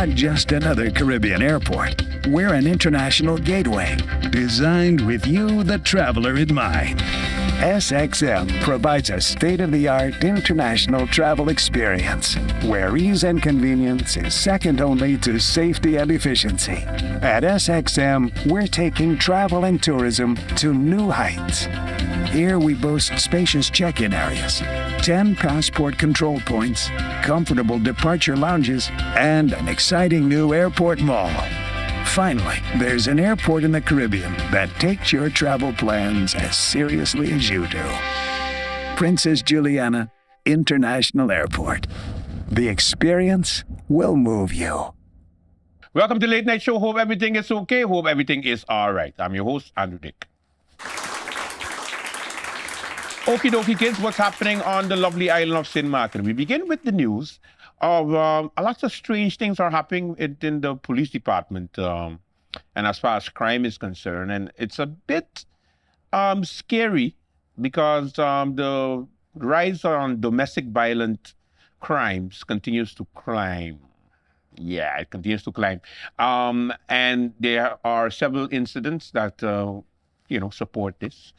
not just another Caribbean airport. We're an international gateway designed with you, the traveler, in mind. SXM provides a state-of-the-art international travel experience where ease and convenience is second only to safety and efficiency. At SXM, we're taking travel and tourism to new heights. Here we boast spacious check-in areas, 10 passport control points, comfortable departure lounges, and an exciting new airport mall. Finally, there's an airport in the Caribbean that takes your travel plans as seriously as you do. Princess Juliana International Airport. The experience will move you. Welcome to Late Night Show. Hope everything is okay. Hope everything is all right. I'm your host, Andrew Dick. Okie dokie, kids, what's happening on the lovely island of St. Martin? We begin with the news of a lot of strange things are happening in the police department, and as far as crime is concerned. And it's a bit scary because the rise on domestic violent crimes continues to climb. Yeah, it continues to climb. And there are several incidents that support this.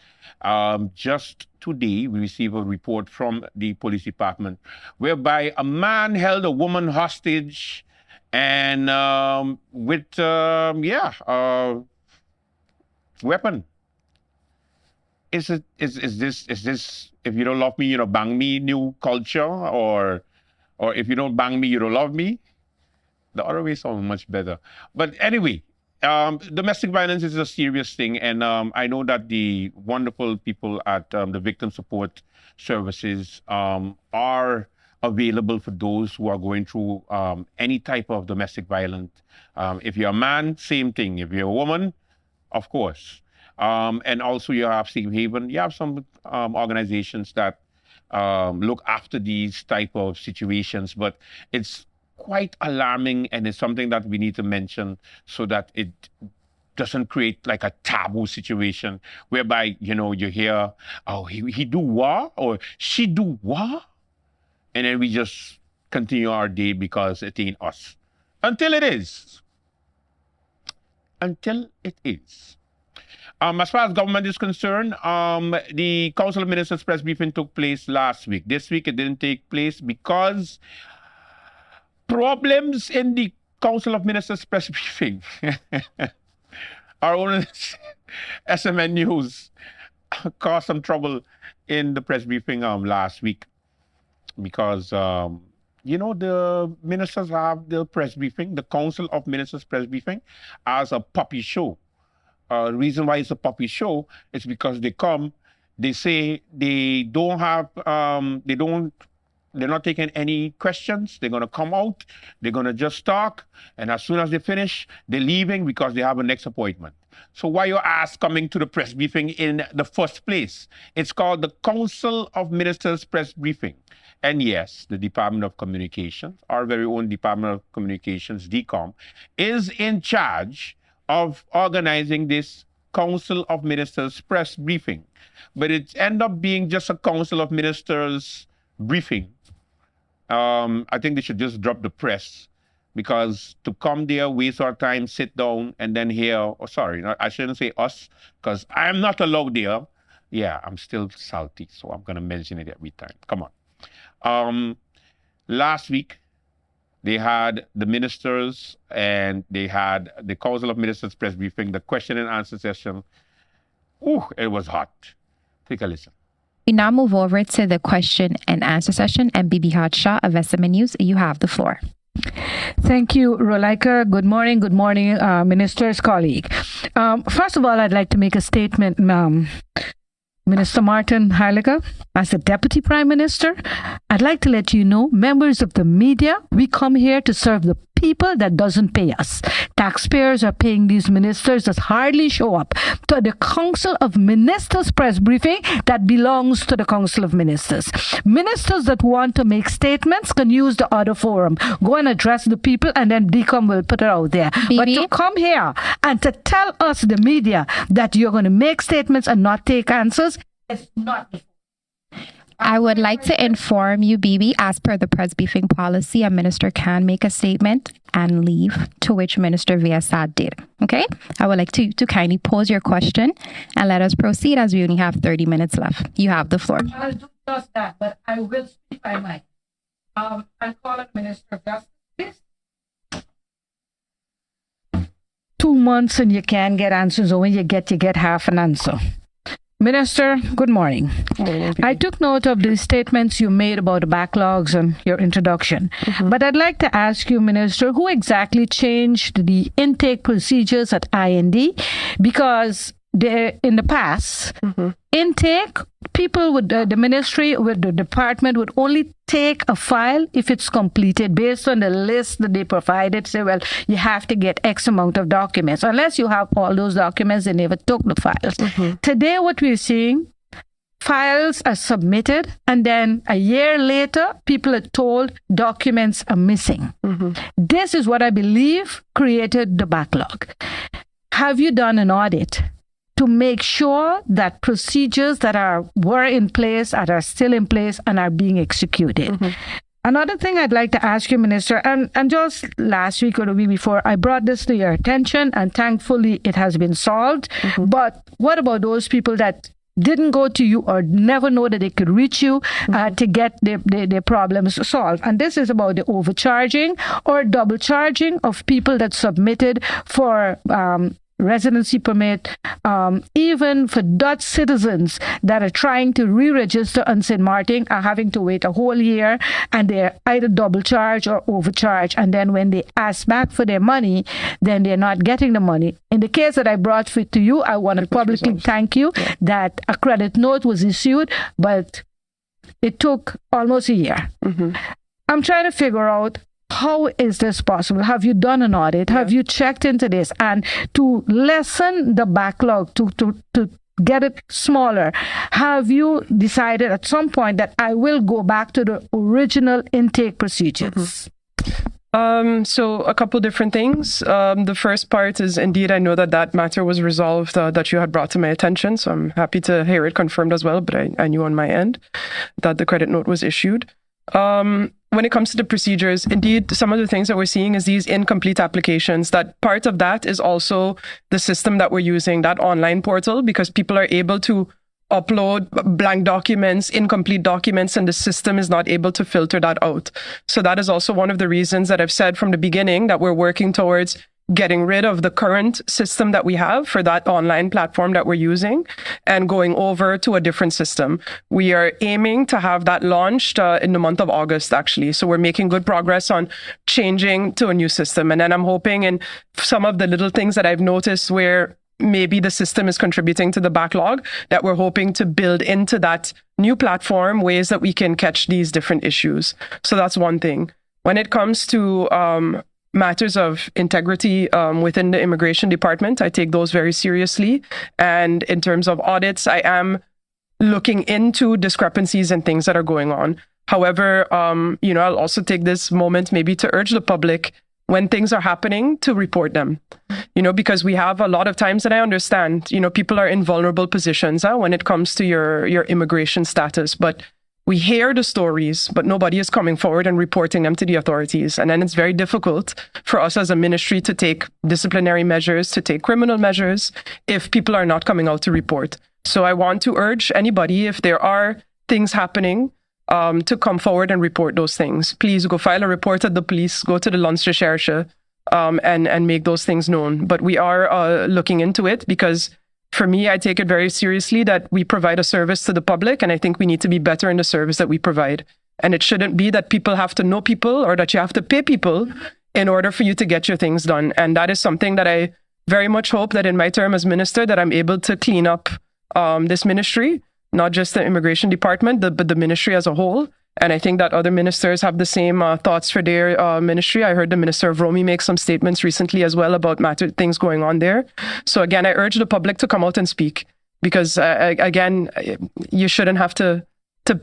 Just today, we received a report from the police department whereby a man held a woman hostage and with a weapon. Is this if you don't love me, bang me new culture, or if you don't bang me, you don't love me? The other way sounds much better. But anyway, domestic violence is a serious thing, and I know that the wonderful people at the Victim Support Services are available for those who are going through any type of domestic violence. If you're a man, same thing. If you're a woman, of course. And also you have Safe Haven. You have some organizations that look after these type of situations, but it's quite alarming, and it's something that we need to mention so that it doesn't create like a taboo situation whereby, you hear, oh, he do what? Or she do what? And then we just continue our day because it ain't us. Until it is. Until it is. As far as government is concerned, the Council of Ministers press briefing took place last week. This week it didn't take place because problems in the Council of Ministers press briefing. Our own SMN News caused some trouble in the press briefing last week because, the ministers have the press briefing, the Council of Ministers press briefing, as a puppy show. The reason why it's a puppy show is because they come, they say they don't have, they're not taking any questions. They're going to come out. They're going to just talk. And as soon as they finish, they're leaving because they have a next appointment. So why your ass coming to the press briefing in the first place? It's called the Council of Ministers press briefing. And yes, the Department of Communications, our very own Department of Communications, DCOM, is in charge of organizing this Council of Ministers press briefing. But it ended up being just a Council of Ministers briefing. I think they should just drop the press, because to come there, waste our time, sit down, and then hear, I shouldn't say us, because I'm not allowed there. Yeah, I'm still salty, so I'm going to mention it every time. Come on. Last week, they had the ministers and they had the Council of Ministers press briefing, the question and answer session. Ooh, it was hot. Take a listen. We now move over to the question and answer session. And Bibi Hatshaw of SMN News, you have the floor. Thank you, Rolika. Good morning, minister's colleague. First of all, I'd like to make a statement, Minister Martin Heiliger, as the Deputy Prime Minister. I'd like to let you know, members of the media, we come here to serve the people that doesn't pay us. Taxpayers are paying these ministers that hardly show up to the Council of Ministers press briefing that belongs to the Council of Ministers. Ministers that want to make statements can use the other forum. Go and address the people, and then DCOM will put it out there. Bibi? But to come here and to tell us, the media, that you're going to make statements and not take answers, it's not. I would like to inform you, Bibi, as per the press briefing policy, a minister can make a statement and leave, to which Minister Viasad did. Okay? I would like to kindly pose your question and let us proceed as we only have 30 minutes left. You have the floor. I'll do just that, but I will speak by mic. I'll call on Minister of Justice, please. 2 months and you can't get answers, or when you get half an answer. Minister, good morning. I took note of the statements you made about the backlogs and your introduction. But I'd like to ask you, Minister, who exactly changed the intake procedures at IND? Because in the past, intake, people would, the ministry, with the department would only take a file if it's completed based on the list that they provided. Say, well, you have to get X amount of documents. Unless you have all those documents, they never took the files. Today, what we're seeing, files are submitted, and then a year later, people are told documents are missing. This is what I believe created the backlog. Have you done an audit to make sure that procedures that were in place, that are still in place, and are being executed? Another thing I'd like to ask you, Minister, and just last week or the week before, I brought this to your attention, and thankfully it has been solved. But what about those people that didn't go to you or never know that they could reach you to get their problems solved? And this is about the overcharging or double charging of people that submitted for residency permit, even for Dutch citizens that are trying to re-register on St. Martin are having to wait a whole year, and they're either double charged or overcharged. And then when they ask back for their money, then they're not getting the money. In the case that I brought to you, I want to publicly thank you that a credit note was issued, but it took almost a year. I'm trying to figure out, how is this possible? Have you done an audit? Have you checked into this? And to lessen the backlog, to get it smaller, have you decided at some point that I will go back to the original intake procedures? So a couple different things. The first part is, indeed, I know that matter was resolved that you had brought to my attention. So I'm happy to hear it confirmed as well. But I knew on my end that the credit note was issued. When it comes to the procedures, indeed, some of the things that we're seeing is these incomplete applications. That part of that is also the system that we're using, that online portal, because people are able to upload blank documents, incomplete documents, and the system is not able to filter that out. So that is also one of the reasons that I've said from the beginning that we're working towards getting rid of the current system that we have for that online platform that we're using and going over to a different system. We are aiming to have that launched in the month of August, actually. So we're making good progress on changing to a new system. And then I'm hoping in some of the little things that I've noticed where maybe the system is contributing to the backlog, that we're hoping to build into that new platform ways that we can catch these different issues. So that's one thing. When it comes to matters of integrity within the immigration department, I take those very seriously. And in terms of audits, I am looking into discrepancies and things that are going on. However, I'll also take this moment maybe to urge the public when things are happening to report them, because we have a lot of times that I understand, people are in vulnerable positions when it comes to your immigration status, but we hear the stories, but nobody is coming forward and reporting them to the authorities. And then it's very difficult for us as a ministry to take disciplinary measures, to take criminal measures, if people are not coming out to report. So I want to urge anybody, if there are things happening, to come forward and report those things. Please go file a report at the police, go to the Landsrecherche, and make those things known. But we are looking into it because for me, I take it very seriously that we provide a service to the public, and I think we need to be better in the service that we provide. And it shouldn't be that people have to know people or that you have to pay people in order for you to get your things done. And that is something that I very much hope that in my term as minister that I'm able to clean up this ministry, not just the immigration department, but the ministry as a whole. And I think that other ministers have the same thoughts for their ministry. I heard the Minister of Romy make some statements recently as well about things going on there. So again, I urge the public to come out and speak because, again, you shouldn't have to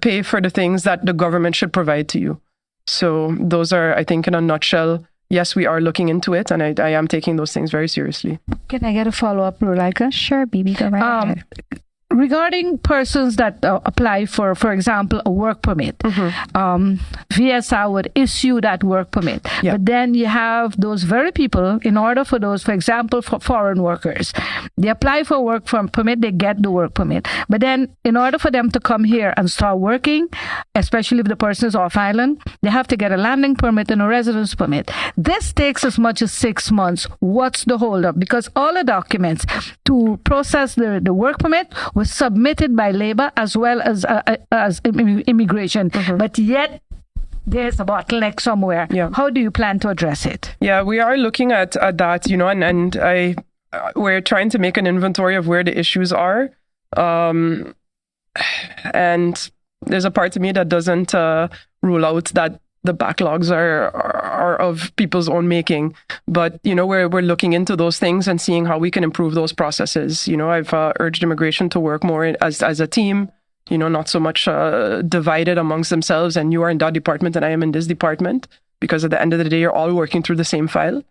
pay for the things that the government should provide to you. So those are, I think, in a nutshell, yes, we are looking into it, and I am taking those things very seriously. Can I get a follow-up, Rulaika? Sure, Bibi, go right ahead. regarding persons that apply for example, a work permit, VSR would issue that work permit. Yeah. But then you have those very people, in order for those, for example, for foreign workers, they apply for a work permit, they get the work permit. But then in order for them to come here and start working, especially if the person is off island, they have to get a landing permit and a residence permit. This takes as much as 6 months. What's the holdup? Because all the documents to process the work permit was submitted by labor as well as immigration, but yet there's a bottleneck somewhere. Yeah. How do you plan to address it? Yeah, we are looking at that, we're trying to make an inventory of where the issues are. And there's a part of me that doesn't rule out that the backlogs are of people's own making. But, we're looking into those things and seeing how we can improve those processes. I've urged immigration to work more as a team, not so much divided amongst themselves, and you are in that department and I am in this department, because at the end of the day, you're all working through the same file.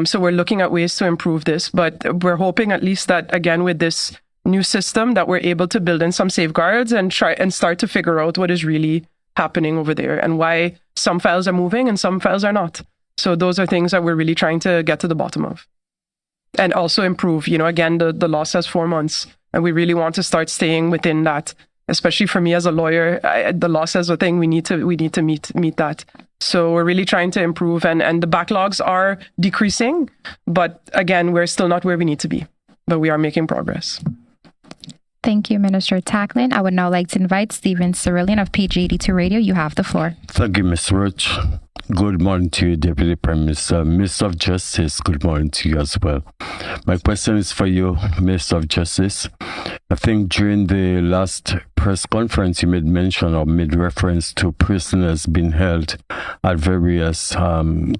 So we're looking at ways to improve this, but we're hoping at least that, again, with this new system, that we're able to build in some safeguards and try and start to figure out what is really happening over there and why some files are moving and some files are not. So those are things that we're really trying to get to the bottom of. And also improve, again, the law says 4 months, and we really want to start staying within that. Especially for me as a lawyer, the law says a thing, we need to meet that. So we're really trying to improve, and the backlogs are decreasing, but again, we're still not where we need to be, but we are making progress. Thank you, Minister Tacklin. I would now like to invite Stephen Cerulean of PG82 Radio. You have the floor. Thank you, Ms. Roach. Good morning to you, Deputy Prime Minister. Minister of Justice, good morning to you as well. My question is for you, Minister of Justice. I think during the last press conference, you made mention or made reference to prisoners being held at various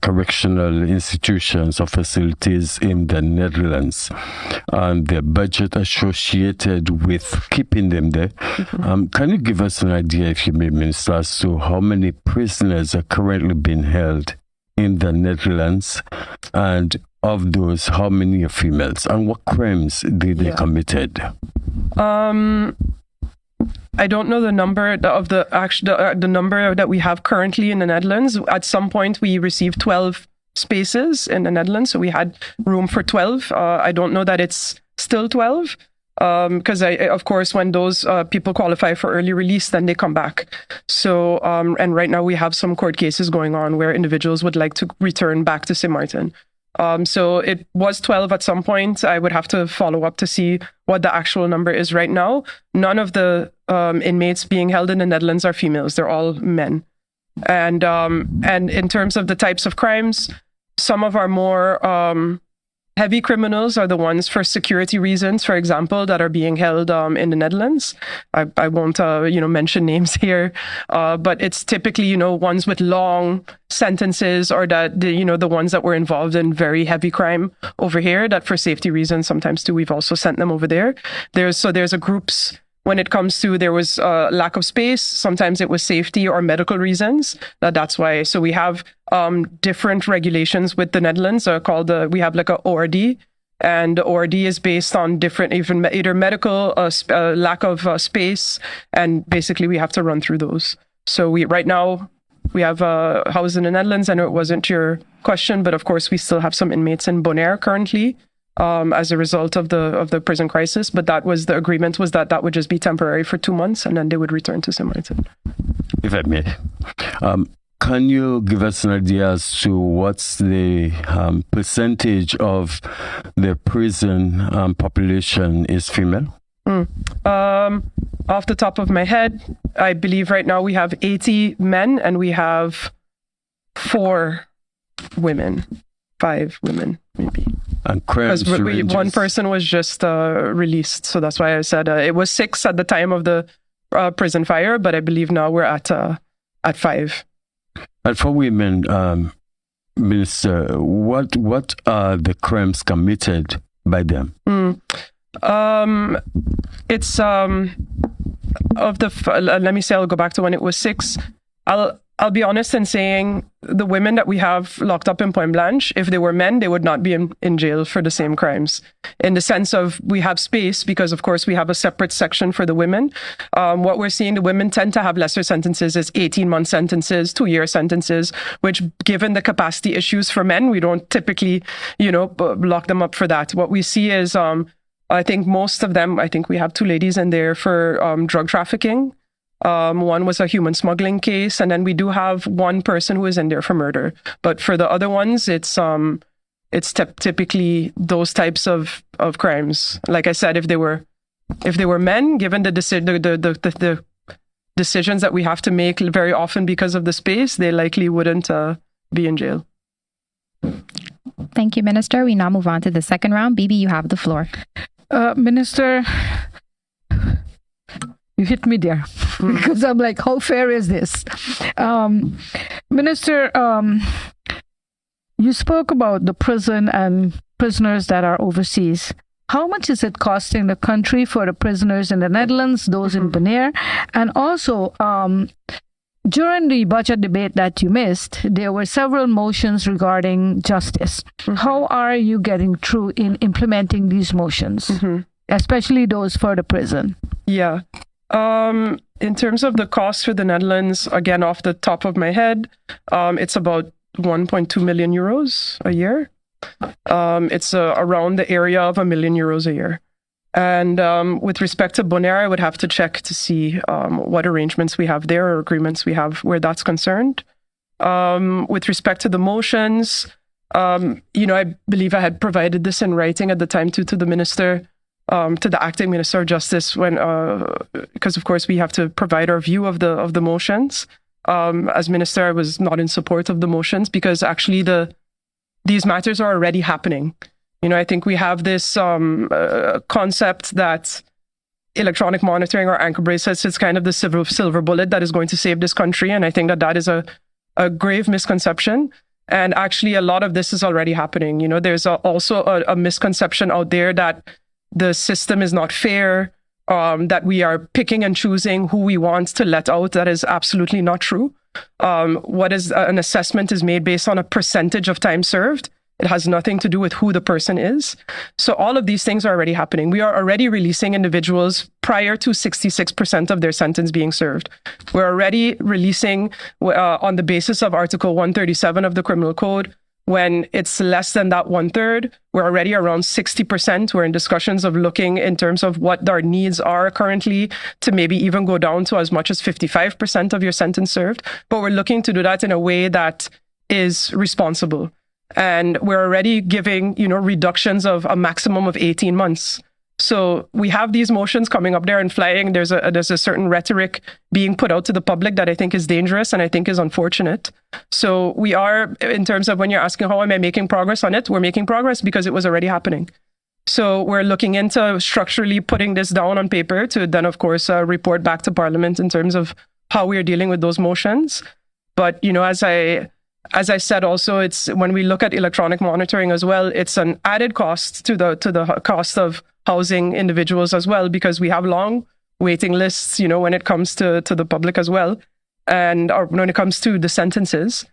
correctional institutions or facilities in the Netherlands, and the budget associated with keeping them there. Can you give us an idea, if you may, Minister, as to how many prisoners are currently being held in the Netherlands, and of those, how many are females, and what crimes did they committed? I don't know the number of the number that we have currently in the Netherlands. At some point, we received 12 spaces in the Netherlands, so we had room for 12. I don't know that it's still 12. Because of course, when those people qualify for early release, then they come back. So, and right now we have some court cases going on where individuals would like to return back to St. Martin. So it was 12 at some point. I would have to follow up to see what the actual number is right now. None of the inmates being held in the Netherlands are females. They're all men. And in terms of the types of crimes, some of our more heavy criminals are the ones for security reasons, for example, that are being held in the Netherlands. I won't, mention names here, but it's typically, ones with long sentences, or that, the ones that were involved in very heavy crime over here, that for safety reasons sometimes too, we've also sent them over there. There's a groups. When it comes to, there was lack of space. Sometimes it was safety or medical reasons. That's why. So we have different regulations with the Netherlands called, we have like a ORD, and the ORD is based on different, either medical, lack of space, and basically we have to run through those. So right now we have housed in the Netherlands. I know it wasn't your question, but of course we still have some inmates in Bonaire currently. As a result of the prison crisis, but the agreement was that would just be temporary for 2 months, and then they would return to St. Martin. If I may, can you give us an idea as to what's the percentage of the prison population is female? Off the top of my head, I believe right now we have 80 men and we have 4 women, 5 women maybe. And crimes because one person was just released, so that's why I said it was 6 at the time of the prison fire, but I believe now we're at 5. And for women, Minister, what are the crimes committed by them? It's of the. Let me say, I'll go back to when it was 6. I'll be honest in saying the women that we have locked up in Point Blanche, if they were men, they would not be in jail for the same crimes. In the sense of we have space because, of course, we have a separate section for the women. What we're seeing, the women tend to have lesser sentences as 18-month sentences, 2-year sentences, which given the capacity issues for men, we don't typically, lock them up for that. What we see is, I think most of them, I think we have 2 ladies in there for drug trafficking. One was a human smuggling case, and then we do have 1 person who is in there for murder. But for the other ones, it's typically those types of crimes. Like I said, if they were men, given the decisions that we have to make very often because of the space, they likely wouldn't be in jail. Thank you, Minister. We now move on to the second round. Bibi, you have the floor. Minister, you hit me there because I'm like, how fair is this? Minister, you spoke about the prison and prisoners that are overseas. How much is it costing the country for the prisoners in the Netherlands, those in Bonaire? And also, during the budget debate that you missed, there were several motions regarding justice. How are you getting through in implementing these motions, especially those for the prison? Yeah. In terms of the cost for the Netherlands, again, off the top of my head, it's about 1.2 million euros a year. It's around the area of €1 million a year. And with respect to Bonaire, I would have to check to see what arrangements we have there or agreements we have where that's concerned. With respect to the motions, I believe I had provided this in writing at the time to the minister, to the acting Minister of Justice, because of course we have to provide our view of the motions. As minister, I was not in support of the motions because actually these matters are already happening. I think we have this concept that electronic monitoring or ankle bracelets is kind of the silver bullet that is going to save this country. And I think that is a grave misconception. And actually, a lot of this is already happening. There's also a misconception out there that the system is not fair, that we are picking and choosing who we want to let out. That is absolutely not true. An assessment is made based on a percentage of time served. It has nothing to do with who the person is. So all of these things are already happening. We are already releasing individuals prior to 66% of their sentence being served. We're already releasing on the basis of Article 137 of the Criminal Code. When it's less than that 1/3, we're already around 60%. We're in discussions of looking in terms of what our needs are currently to maybe even go down to as much as 55% of your sentence served. But we're looking to do that in a way that is responsible. And we're already giving, reductions of a maximum of 18 months. So we have these motions coming up there and flying. There's a certain rhetoric being put out to the public that I think is dangerous and I think is unfortunate. So we are, in terms of when you're asking how am I making progress on it, we're making progress because it was already happening. So we're looking into structurally putting this down on paper to then, of course, report back to Parliament in terms of how we are dealing with those motions. But, as I said, also, it's when we look at electronic monitoring as well, it's an added cost to the cost of housing individuals as well, because we have long waiting lists, when it comes to the public as well, or when it comes to the sentences.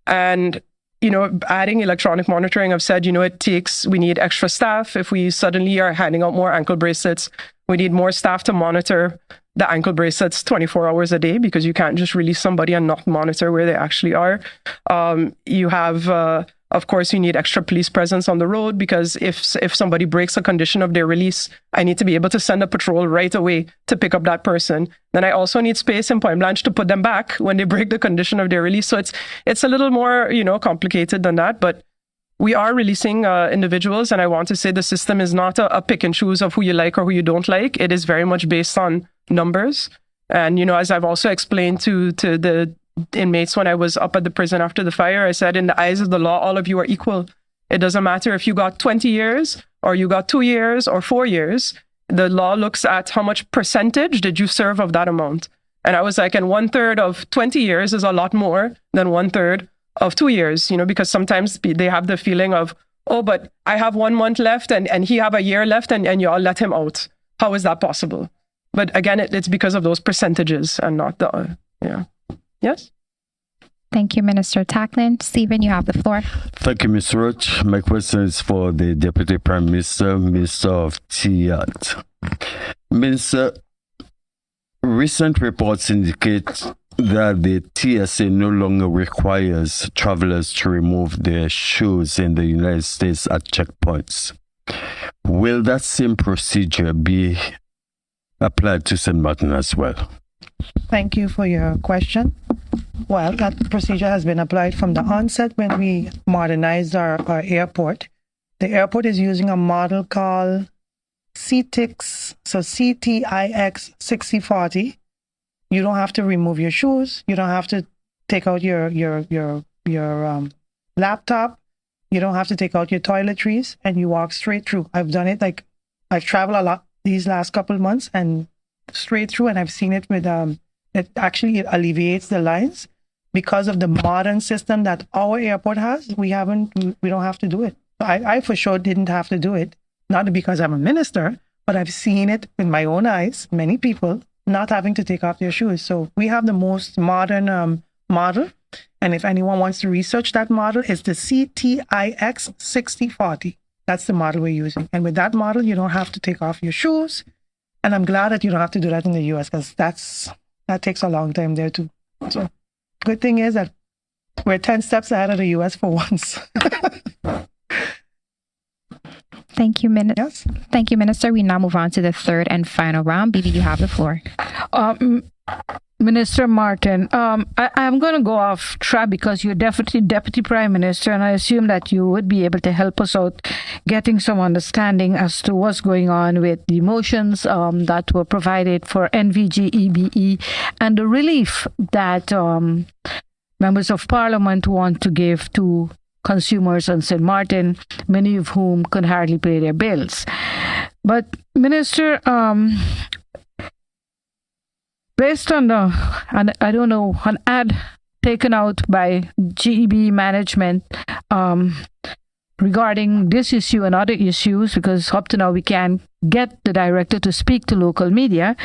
And, adding electronic monitoring, I've said, we need extra staff. If we suddenly are handing out more ankle bracelets, we need more staff to monitor the ankle bracelets 24 hours a day, because you can't just release somebody and not monitor where they actually are. You have, of course, you need extra police presence on the road, because if somebody breaks a condition of their release, I need to be able to send a patrol right away to pick up that person. Then I also need space in Point Blanche to put them back when they break the condition of their release. So it's a little more, complicated than that, but we are releasing individuals, and I want to say the system is not a pick and choose of who you like or who you don't like. It is very much based on numbers. And, as I've also explained to the inmates when I was up at the prison after the fire, I said, in the eyes of the law, all of you are equal. It doesn't matter if you got 20 years or you got 2 years or 4 years. The law looks at how much percentage did you serve of that amount. And I was like, and 1/3 of 20 years is a lot more than 1/3 of 2 years, because sometimes they have the feeling of, oh, but I have 1 month left and he have a year left and you all let him out. How is that possible? But again, it's because of those percentages and not the, yeah. Yes? Thank you, Minister Tackman. Stephen, you have the floor. Thank you, Ms. Roach. My question is for the Deputy Prime Minister, Minister of TIAT. Minister, recent reports indicate that the TSA no longer requires travelers to remove their shoes in the United States at checkpoints. Will that same procedure be applied to St. Martin as well? Thank you for your question. Well, that procedure has been applied from the onset when we modernized our airport. The airport is using a model called CTIX, so CTIX 6040. You don't have to remove your shoes. You don't have to take out your laptop. You don't have to take out your toiletries, and you walk straight through. I've done it. Like, I've traveled a lot these last couple of months and straight through, and I've seen it with it alleviates the lines because of the modern system that our airport has. We don't have to do it. I for sure didn't have to do it, not because I'm a minister, but I've seen it with my own eyes. Many people not having to take off their shoes. So we have the most modern model. And if anyone wants to research that model, it's the CTIX 6040. That's the model we're using. And with that model, you don't have to take off your shoes. And I'm glad that you don't have to do that in the US, because that takes a long time there too. So good thing is that we're 10 steps ahead of the US for once. Thank you, Minister. Yes. Thank you, Minister. We now move on to the third and final round. Bibi, you have the floor. Minister Martin, I'm going to go off track because you're definitely Deputy Prime Minister, and I assume that you would be able to help us out getting some understanding as to what's going on with the motions that were provided for NVG EBE and the relief that members of Parliament want to give to consumers on St. Martin, many of whom could hardly pay their bills. But, Minister, based on an ad taken out by GEB management regarding this issue and other issues, because up to now we can't get the director to speak to local media,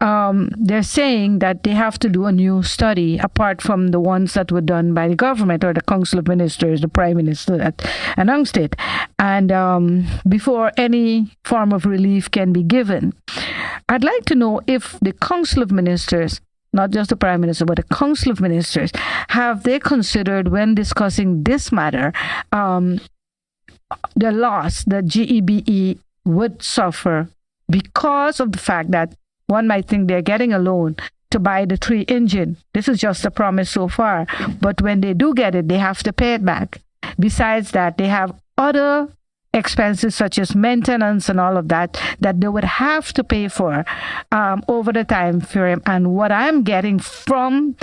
they're saying that they have to do a new study apart from the ones that were done by the government or the Council of Ministers, the Prime Minister that announced it, and before any form of relief can be given. I'd like to know if the Council of Ministers, not just the Prime Minister, but the Council of Ministers, have they considered when discussing this matter the loss that GEBE would suffer because of the fact that one might think they're getting a loan to buy the 3 engine. This is just a promise so far, but when they do get it, they have to pay it back. Besides that, they have other expenses such as maintenance and all of that they would have to pay for over the time frame. And what I'm getting from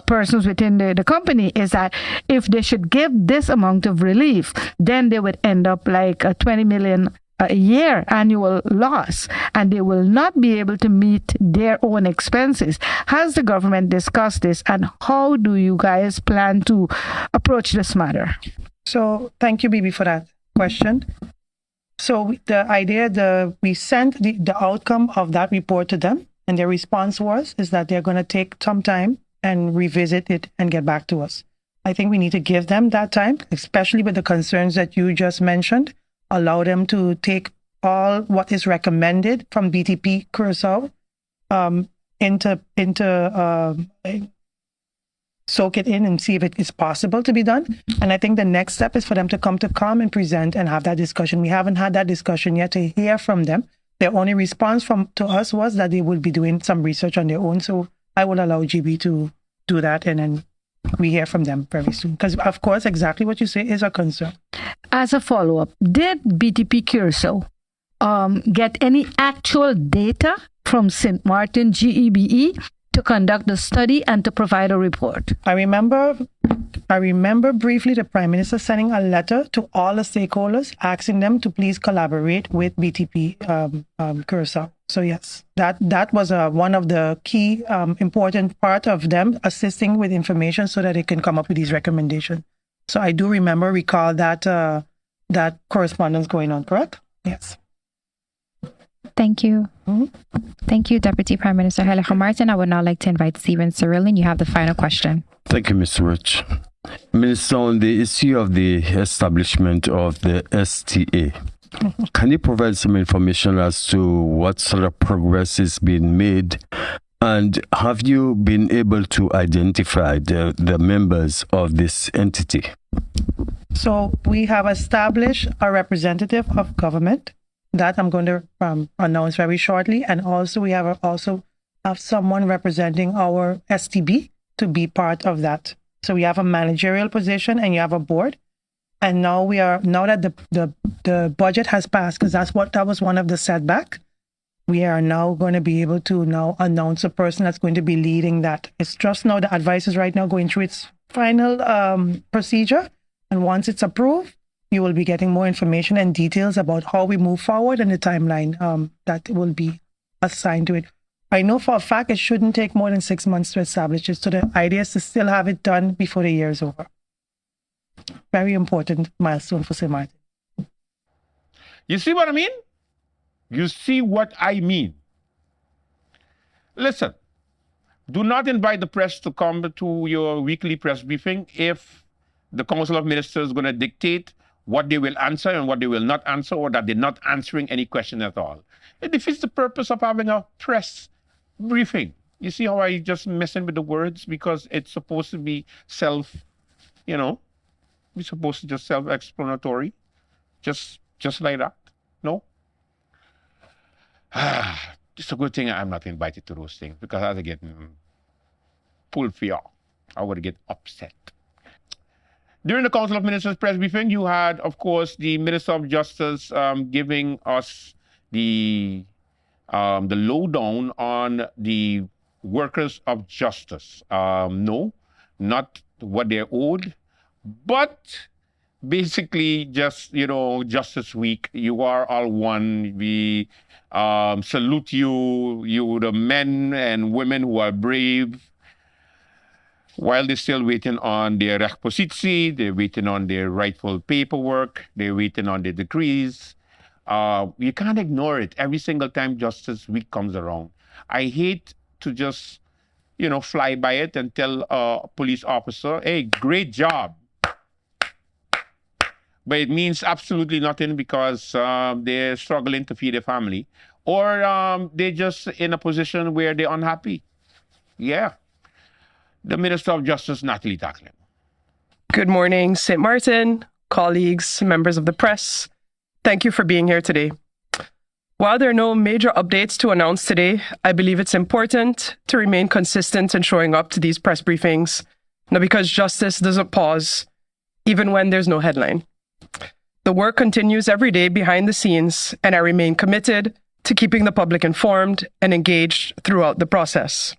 persons within the company is that if they should give this amount of relief, then they would end up like a 20 million a year annual loss, and they will not be able to meet their own expenses. Has the government discussed this, and how do you guys plan to approach this matter? So thank you, Bibi, for that question. So the idea, we sent the outcome of that report to them, and their response is that they're going to take some time and revisit it and get back to us. I think we need to give them that time, especially with the concerns that you just mentioned. Allow them to take all what is recommended from BTP Curaçao soak it in and see if it is possible to be done. And I think the next step is for them to come and present and have that discussion. We haven't had that discussion yet to hear from them. Their only response to us was that they would be doing some research on their own. So I will allow GB to do that, and then we hear from them very soon. Because, of course, exactly what you say is a concern. As a follow-up, did BTP Curaçao get any actual data from St. Martin GEBE to conduct the study and to provide a report? I remember briefly the Prime Minister sending a letter to all the stakeholders asking them to please collaborate with BTP Curaçao. So yes, that was one of the key important part of them assisting with information so that they can come up with these recommendations. So I do recall that that correspondence going on, correct? Yes. Thank you. Mm-hmm. Thank you, Deputy Prime Minister Heilige Martin. I would now like to invite Stephen Cyrillian. You have the final question. Thank you, Mr. Rich. Minister, on the issue of the establishment of the STA, can you provide some information as to what sort of progress is being made? And have you been able to identify the members of this entity? So we have established a representative of government that I'm going to announce very shortly, and also we have someone representing our STB to be part of that. So we have a managerial position and you have a board. And now that the budget has passed, because that was one of the setback, we are now going to be able to now announce a person that's going to be leading that. It's just now the advice is right now going through its final procedure. And once it's approved, you will be getting more information and details about how we move forward and the timeline that will be assigned to it. I know for a fact it shouldn't take more than 6 months to establish it. So the idea is to still have it done before the year is over. Very important milestone for St. Martin. You see what I mean? You see what I mean? Listen, do not invite the press to come to your weekly press briefing if the Council of Ministers is going to dictate what they will answer and what they will not answer, or that they're not answering any question at all. It defeats the purpose of having a press briefing. You see how I just messing with the words, because it's supposed to be we're supposed to just self-explanatory, just like that. No? It's a good thing I'm not invited to those things, because I would get pulled for you. I would get upset. During the Council of Ministers press briefing, you had, of course, the Minister of Justice giving us the lowdown on the workers of justice. No, not what they're owed, but basically just, Justice Week. You are all one. We salute you the men and women who are brave, while they're still waiting on their requisiti, they're waiting on their rightful paperwork, they're waiting on their decrees. You can't ignore it every single time Justice Week comes around. I hate to just, fly by it and tell a police officer, hey, great job. But it means absolutely nothing, because they're struggling to feed their family, or they're just in a position where they're unhappy. Yeah. The Minister of Justice, Natalie Tacklin. Good morning, St. Martin, colleagues, members of the press. Thank you for being here today. While there are no major updates to announce today, I believe it's important to remain consistent in showing up to these press briefings, not because justice doesn't pause, even when there's no headline. The work continues every day behind the scenes, and I remain committed to keeping the public informed and engaged throughout the process.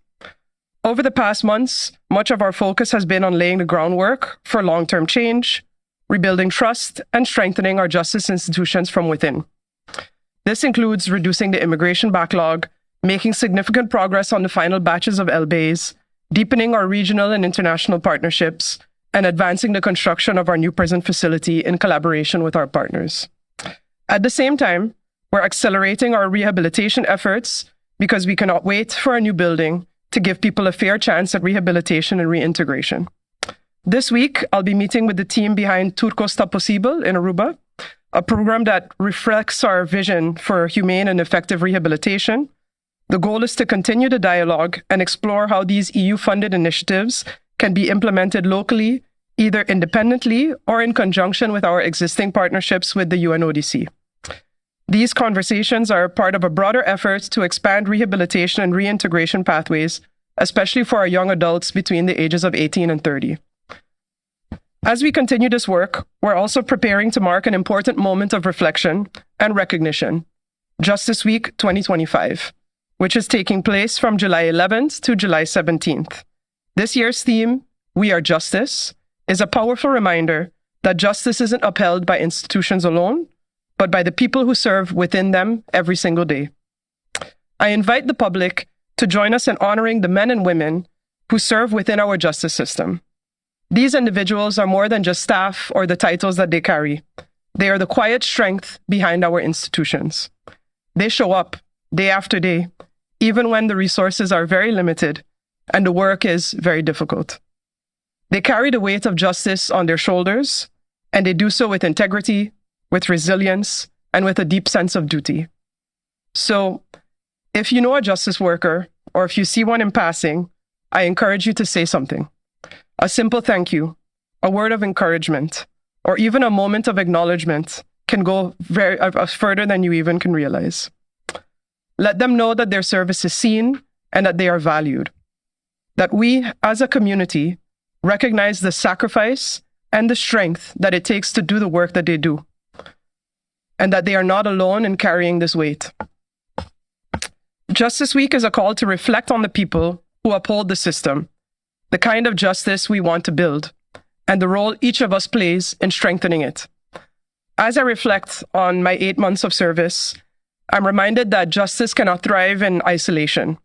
Over the past months, much of our focus has been on laying the groundwork for long-term change, rebuilding trust, and strengthening our justice institutions from within. This includes reducing the immigration backlog, making significant progress on the final batches of LBAs, deepening our regional and international partnerships, and advancing the construction of our new prison facility in collaboration with our partners. At the same time, we're accelerating our rehabilitation efforts, because we cannot wait for a new building to give people a fair chance at rehabilitation and reintegration. This week, I'll be meeting with the team behind Turco Sta Possible in Aruba, a program that reflects our vision for humane and effective rehabilitation. The goal is to continue the dialogue and explore how these EU-funded initiatives can be implemented locally, either independently or in conjunction with our existing partnerships with the UNODC. These conversations are part of a broader effort to expand rehabilitation and reintegration pathways, especially for our young adults between the ages of 18 and 30. As we continue this work, we're also preparing to mark an important moment of reflection and recognition, Justice Week 2025, which is taking place from July 11th to July 17th. This year's theme, We Are Justice, is a powerful reminder that justice isn't upheld by institutions alone, but by the people who serve within them every single day. I invite the public to join us in honoring the men and women who serve within our justice system. These individuals are more than just staff or the titles that they carry. They are the quiet strength behind our institutions. They show up day after day, even when the resources are very limited and the work is very difficult. They carry the weight of justice on their shoulders, and they do so with integrity, with resilience, and with a deep sense of duty. So, if you know a justice worker, or if you see one in passing, I encourage you to say something. A simple thank you, a word of encouragement, or even a moment of acknowledgement can go further than you even can realize. Let them know that their service is seen and that they are valued. That we, as a community, recognize the sacrifice and the strength that it takes to do the work that they do, and that they are not alone in carrying this weight. Justice Week is a call to reflect on the people who uphold the system, the kind of justice we want to build, and the role each of us plays in strengthening it. As I reflect on my 8 months of service, I'm reminded that justice cannot thrive in isolation.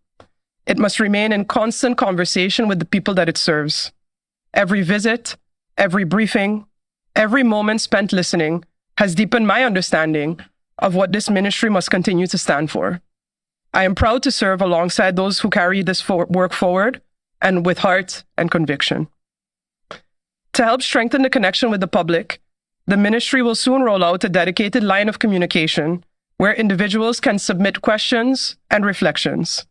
It must remain in constant conversation with the people that it serves. Every visit, every briefing, every moment spent listening has deepened my understanding of what this ministry must continue to stand for. I am proud to serve alongside those who carry this work forward and with heart and conviction. To help strengthen the connection with the public, the ministry will soon roll out a dedicated line of communication where individuals can submit questions and reflections.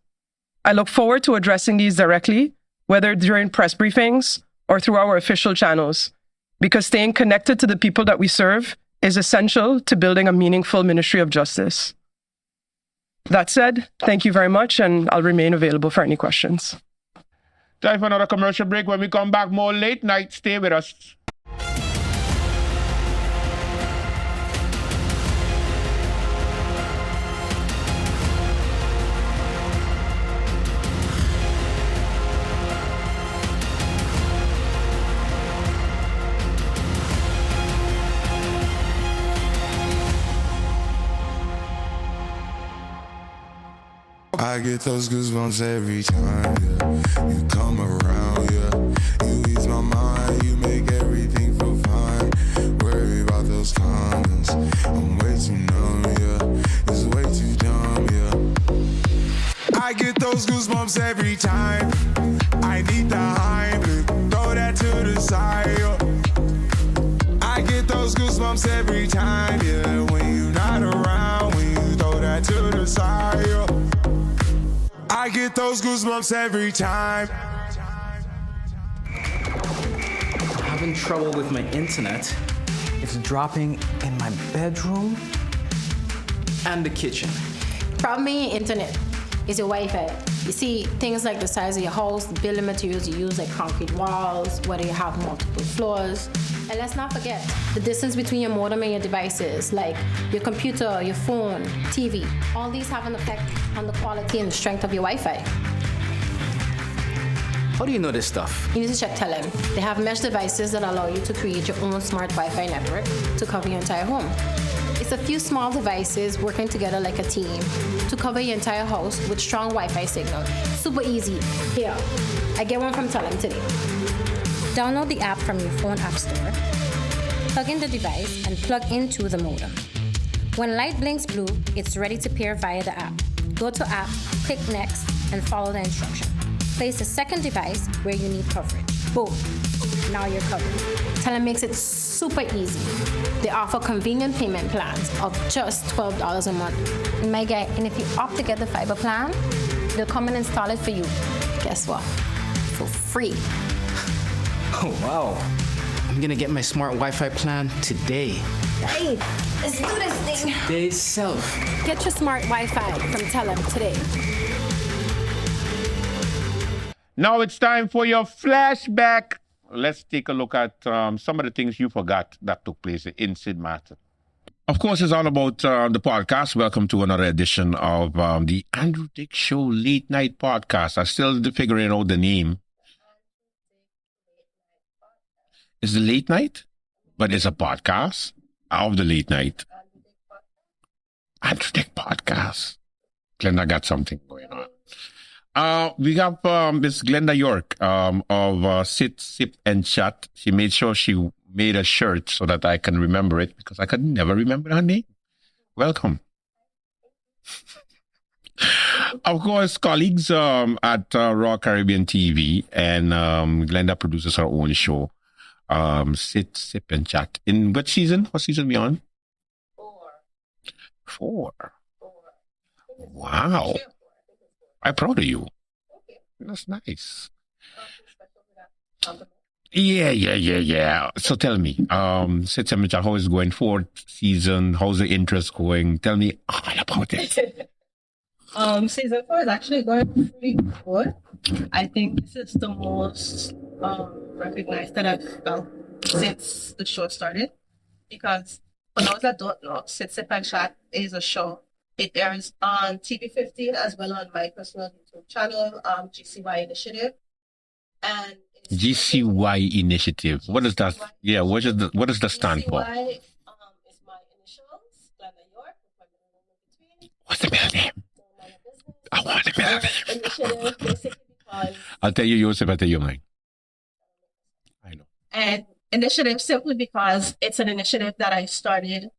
I look forward to addressing these directly, whether during press briefings or through our official channels, because staying connected to the people that we serve is essential to building a meaningful ministry of justice. That said, thank you very much, and I'll remain available for any questions. Time for another commercial break. When we come back, more late night. Stay with us. I get those goosebumps every time, yeah. You come around, yeah. You ease my mind, you make everything feel fine. Worry about those comments, I'm way too numb, yeah. It's way too dumb, yeah. I get those goosebumps every time. I need the Heimlich, throw that to the side, yeah. I get those goosebumps every time, yeah. When you're not around, when you throw that to the side, yeah. I get those goosebumps every time. I'm having trouble with my internet. It's dropping in my bedroom and the kitchen. Problem in your internet is your Wi-Fi. You see, things like the size of your house, the building materials you use, like concrete walls, whether you have multiple floors. And let's not forget the distance between your modem and your devices, like your computer, your phone, TV. All these have an effect on the quality and the strength of your Wi-Fi. How do you know this stuff? You need to check Telem. They have mesh devices that allow you to create your own smart Wi-Fi network to cover your entire home. It's a few small devices working together like a team to cover your entire house with strong Wi-Fi signal. Super easy. Here, I get one from Telem today. Download the app from your phone app store, plug in the device, and plug into the modem. When light blinks blue, it's ready to pair via the app. Go to app, click next, and follow the instruction. Place a second device where you need coverage. Boom. Now you're covered. Telem makes it super easy. They offer convenient payment plans of just $12 a month. And my guy, and if you opt to get the fiber plan, they'll come and install it for you. Guess what? For free. Oh, wow. I'm gonna get my smart Wi-Fi plan today. Hey, let's do this thing. Today's self. Get your smart Wi-Fi from Telem today. Now it's time for your flashback. Let's take a look at some of the things you forgot that took place in Sid Martin. Of course, it's all about the podcast. Welcome to another edition of the Andrew Dick Show Late Night Podcast. I'm still figuring out the name. It's the late night, but it's a podcast of the late night. Andrew Dick Podcast. Glenda got something going on. We got Miss Glenda York of Sit, Sip, and Chat. She made sure she made a shirt so that I can remember it because I could never remember her name. Welcome. Of course, colleagues at Raw Caribbean TV, and Glenda produces her own show, Sit, Sip, and Chat. In what season? What season are we on? 4. Wow. I'm proud of you. That's nice. Yeah. So tell me, Sit, Sip, and Chat, how is it going? 4th season, how's the interest going? Tell me all about it. Season 4 is actually going pretty good. I think this is the most recognized that I've felt since the show started. Because for those that don't know, Sit Sip and Chat is a show. It airs on TV15 as well on my personal YouTube channel, GCY Initiative. And GCY Initiative. What is that? Yeah, what does that stand for? GCY is my initials, Glenda York, with my middle name in between. What's the middle name? I want the middle name. Initiative, basically because... I'll tell you yours if I tell you mine. I know. And initiative simply because it's an initiative that I started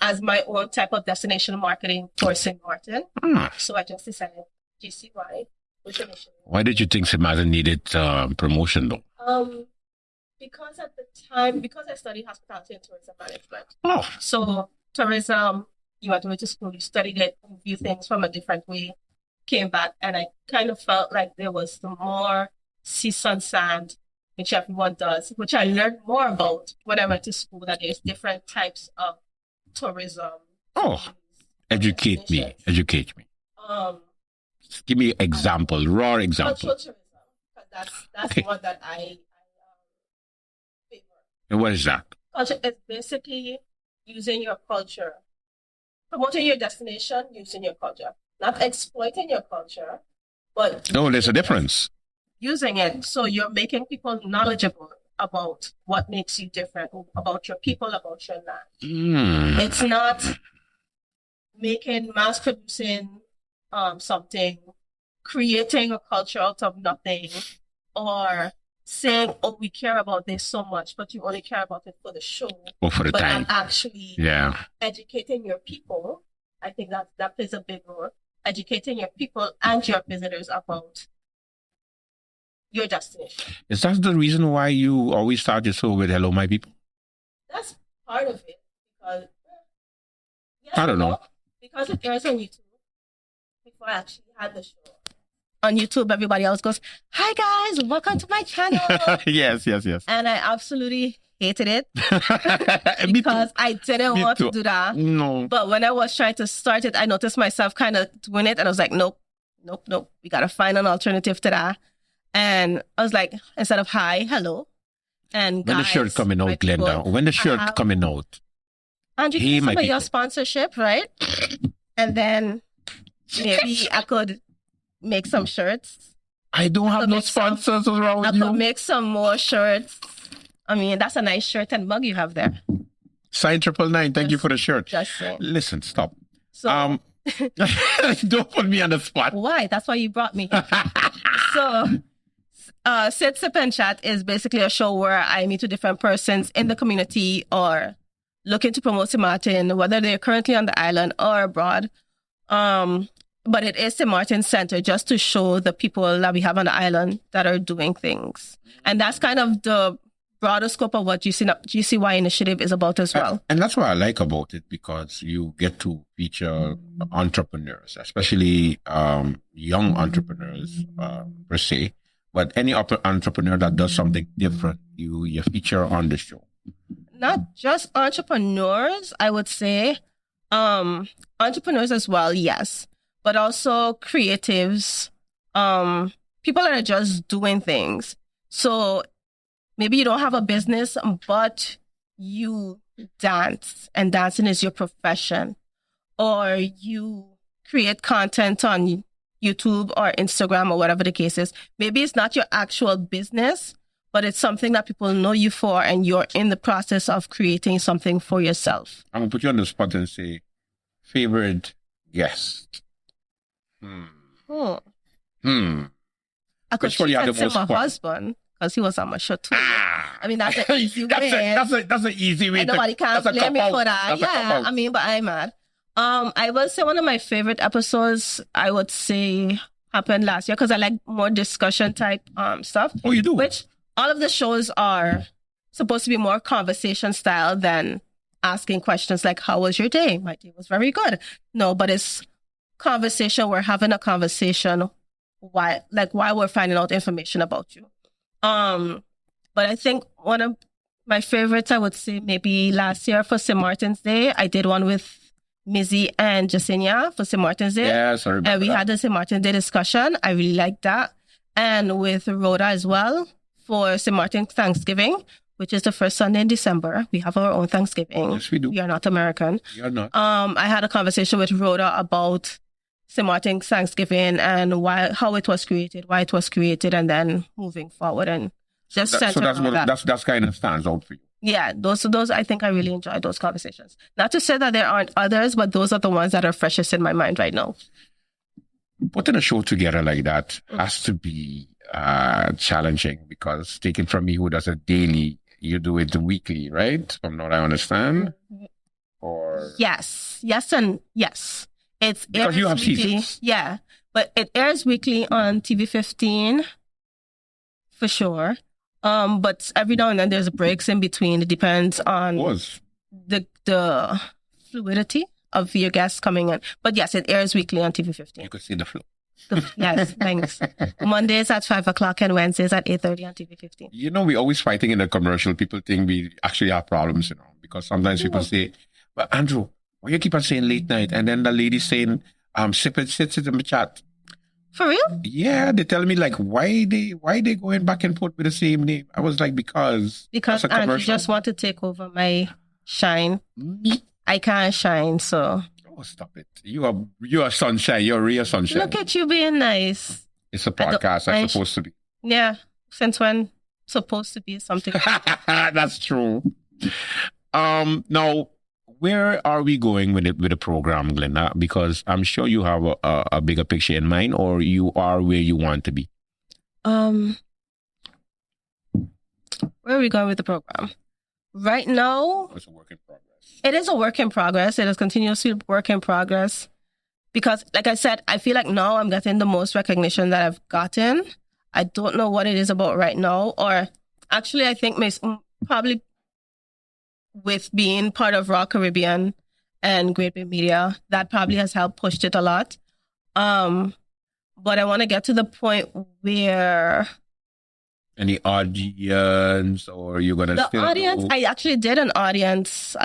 as my own type of destination marketing for St. Martin. So I just decided GCY was initiative. Why did you think St. Martin needed promotion though? Because at the time, because I studied hospitality and tourism management. Oh. So tourism, you went to school, you studied it, you view things from a different way, came back, and I kind of felt like there was some more sea, sun, sand, which everyone does, which I learned more about when I went to school, that there's different types of tourism. Oh, educate me. Give me example, raw example. Cultural tourism, because that's Okay. one that I favor. And what is that? Culture is basically using your culture, promoting your destination, using your culture, not exploiting your culture, but No, there's a difference. using it so you're making people knowledgeable about what makes you different, about your people, about your land. It's not mass producing something, creating a culture out of nothing, or saying, oh, we care about this so much, but you only care about it for the show. Or for the but time. not actually educating your people. I think that plays a big role. Educating your people and your visitors about your destination. Is that the reason why you always start your show with "Hello, my people"? That's part of it, because I don't know. because it airs on YouTube. Before I actually had the show on YouTube, everybody else goes, "Hi guys, welcome to my channel." Yes. And I absolutely hated it Me because too. I didn't Me want too. to do that. No. But when I was trying to start it, I noticed myself kind of doing it, and I was like, nope. We gotta find an alternative to that. And I was like, instead of hi, hello. And When the shirt coming out, Glenda? When the shirt coming out? Andrew, Hey, my some of your people. sponsorship, right? And then maybe I could make some shirts. I don't have no sponsors around I you. could make some more shirts. I mean, that's a nice shirt and mug you have there. Sign 999. Thank you for the shirt. Just saying. Listen, stop. So, Don't put me on the spot. why? That's why you brought me. So, Sit, Sip, and Chat is basically a show where I meet with different persons in the community or looking to promote St. Martin, whether they're currently on the island or abroad. But it is St. Martin Center just to show the people that we have on the island that are doing things. And that's kind of the broader scope of what GCY Initiative is about as well. And that's what I like about it, because you get to feature entrepreneurs, especially young entrepreneurs per se. But any entrepreneur that does something different, you feature on the show. Not just entrepreneurs, I would say. Entrepreneurs as well, yes. But also creatives, people that are just doing things. So maybe you don't have a business, but you dance, and dancing is your profession. Or you create content on YouTube or Instagram or whatever the case is. Maybe it's not your actual business, but it's something that people know you for, and you're in the process of creating something for yourself. I'm going to put you on the spot and say, favorite guest. I could Which one you had the say most my fun? husband, because he was on my show too. I mean, that's an easy That's win. That's an easy way. And nobody can that's a blame me cop-out. for that. That's a Yeah, cop-out. I mean, but I'm mad. I will say one of my favorite episodes, I would say, happened last year because I like more discussion type stuff. Oh, you do? Which all of the shows are supposed to be more conversation style than asking questions like, how was your day? My day was very good. No, but it's conversation. We're having a conversation why we're finding out information about you. But I think one of my favorites, I would say maybe last year for St. Martin's Day, I did one with Mizzy and Jacinia for St. Martin's Day. Yeah, sorry. And we had the St. Martin's Day discussion. I really liked that. And with Rhoda as well for St. Martin's Thanksgiving, which is the first Sunday in December. We have our own Thanksgiving. Yes, we do. We are not American. You're not. I had a conversation with Rhoda about St. Martin's Thanksgiving and how it was created, why it was created, and then moving forward and just So that's kind of stands out for you. Yeah, those I think I really enjoyed those conversations. Not to say that there aren't others, but those are the ones that are freshest in my mind right now. Putting a show together like that has to be challenging because taken from me who does it daily, you do it weekly, right? From what I understand. Or yes, and yes. It's because you have weekly. seasons. Yeah, but it airs weekly on TV 15 for sure. But every now and then there's breaks in between. It depends on the fluidity of your guests coming in. But yes, it airs weekly on TV 15. You could see the flow. Yes, thanks. Mondays at 5 o'clock and Wednesdays at 8:30 on TV 15. You know, we're always fighting in the commercial. People think we actually have problems, because sometimes people say, but Andrew, why you keep on saying late night? And then the lady saying, sit in the chat. For real? Yeah, they tell me like why they going back and forth with the same name. I was like, because Andrew just want to take over my shine. I can't shine, so. Oh, stop it! You are sunshine. You're real sunshine. Look at you being nice. It's a podcast. That's supposed to be. Yeah, since when? Supposed to be something. That's true. Now, where are we going with the program, Glenda? Because I'm sure you have a bigger picture in mind, or you are where you want to be. Where are we going with the program? Right now, it's a work in progress. It is a work in progress. It is continuously work in progress. Because, like I said, I feel like now I'm getting the most recognition that I've gotten. I don't know what it is about right now. Or actually, I think probably with being part of Raw Caribbean and Great Bay Media, that probably has helped push it a lot. But I want to get to the point where... Any audience, or you're going to still... The audience, I actually did a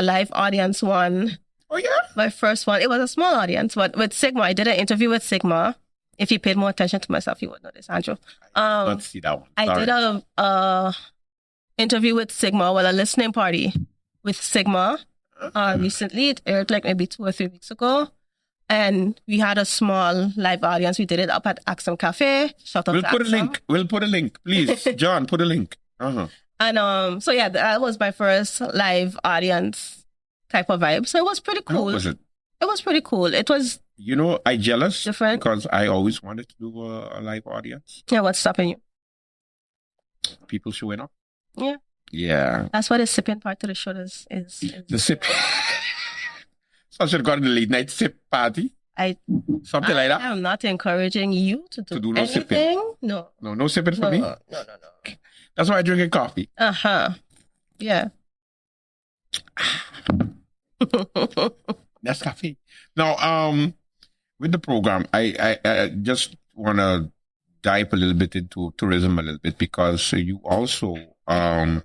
live audience one. Oh, yeah? My first one. It was a small audience, but with Sigma. I did an interview with Sigma. If you paid more attention to myself, you would know this, Andrew. Let's see that one. I did a interview with Sigma, a listening party with Sigma recently. It aired like maybe 2 or 3 weeks ago. And we had a small live audience. We did it up at Axum Cafe. Shout out to Axum. We'll put a link. Please, John, put a link. Uh-huh. And so yeah, that was my first live audience type of vibe. So it was pretty cool. How was it? It was pretty cool. It was... I jealous different because I always wanted to do a live audience. Yeah, what's stopping you? People showing up. Yeah. Yeah. That's what the sipping part of the show is. The sip. So I should have gone to the late night sip party. Something like that. I'm not encouraging you to do no anything. Sipping. No sipping for me. No. That's why I drink coffee. Yeah. That's coffee. Now, with the program, I just want to dive a little bit into tourism a little bit because you also are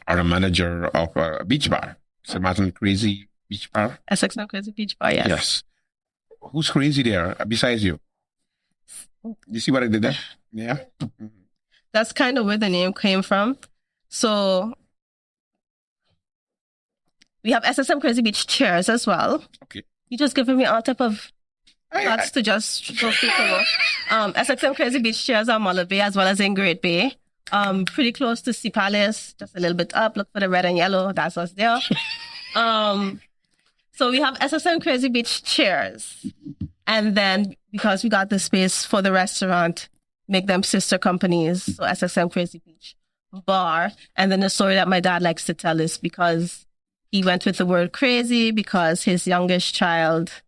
a manager of a beach bar. St. Martin Crazy Beach Bar. SXM Crazy Beach Bar, yes. Yes. Who's crazy there besides you? You see what I did there? Yeah. Mm-hmm. That's kind of where the name came from. So we have SSM Crazy Beach chairs as well. Okay. You just giving me all type of thoughts to just go people. SXM Crazy Beach chairs are Muller Bay as well as in Great Bay. Pretty close to Sea Palace, just a little bit up. Look for the red and yellow. That's us there. So we have SSM Crazy Beach chairs. And then because we got the space for the restaurant, make them sister companies. So SSM Crazy Beach Bar. And then the story that my dad likes to tell is because he went with the word crazy because his youngest child,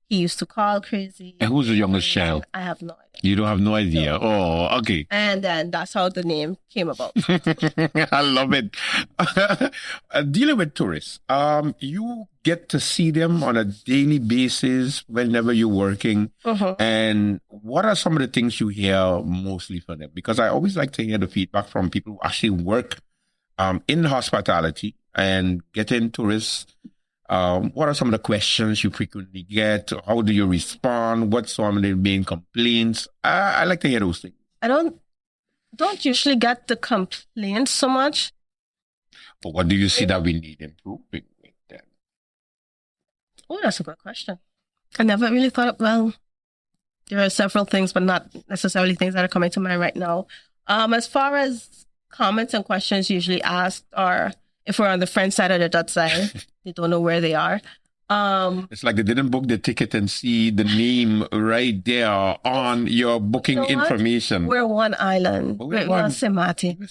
he used to call crazy. And who's the youngest child? I have no idea. You don't have no idea. Oh, okay. And then that's how the name came about. I love it. Dealing with tourists, you get to see them on a daily basis whenever you're working. And what are some of the things you hear mostly from them? Because I always like to hear the feedback from people who actually work in hospitality and getting tourists. What are some of the questions you frequently get? How do you respond? What's some of the main complaints? I like to hear those things. I don't usually get the complaints so much. But what do you see that we need improving with them? Oh, that's a good question. I never really thought, well, there are several things, but not necessarily things that are coming to mind right now. As far as comments and questions usually asked are, if we're on the French side or the Dutch side, they don't know where they are. It's like they didn't book the ticket and see the name right there on your booking information. We're one island. We're Saint Martin. We're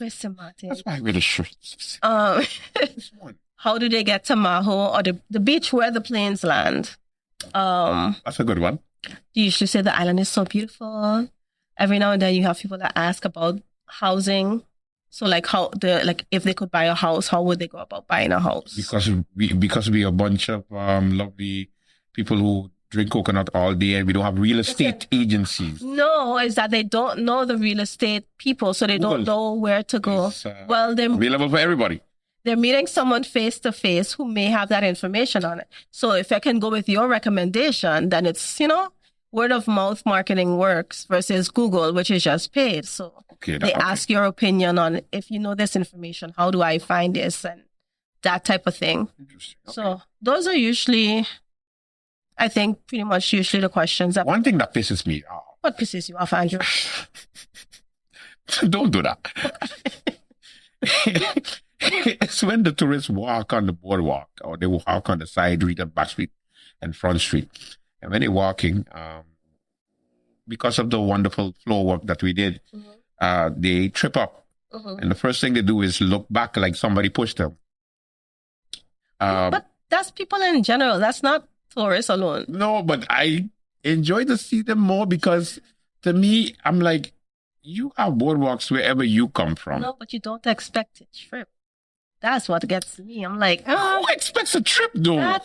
Saint Martin. That's why we're the shirts. How do they get to Maho or the beach where the planes land? That's a good one. You usually say the island is so beautiful. Every now and then you have people that ask about housing. So if they could buy a house, how would they go about buying a house? Because we are a bunch of lovely people who drink coconut all day and we don't have real estate agencies. No, it's that they don't know the real estate people, so they don't know where to go. Well, they're available for everybody. They're meeting someone face to face who may have that information on it. So if I can go with your recommendation, then it's, word of mouth marketing works versus Google, which is just paid. So they ask your opinion on, if you know this information, how do I find this, and that type of thing. Interesting. Okay. So those are usually, I think, pretty much usually the questions. One thing that pisses me off. What pisses you off, Andrew? Don't do that. It's when the tourists walk on the boardwalk or they walk on the side street and back street and front street. And when they're walking, because of the wonderful floor work that we did, they trip up. And the first thing they do is look back like somebody pushed them. But that's people in general. That's not tourists alone. No, but I enjoy to see them more because to me, I'm like, you have boardwalks wherever you come from. No, but you don't expect a trip. That's what gets me. I'm like, who expects a trip, though?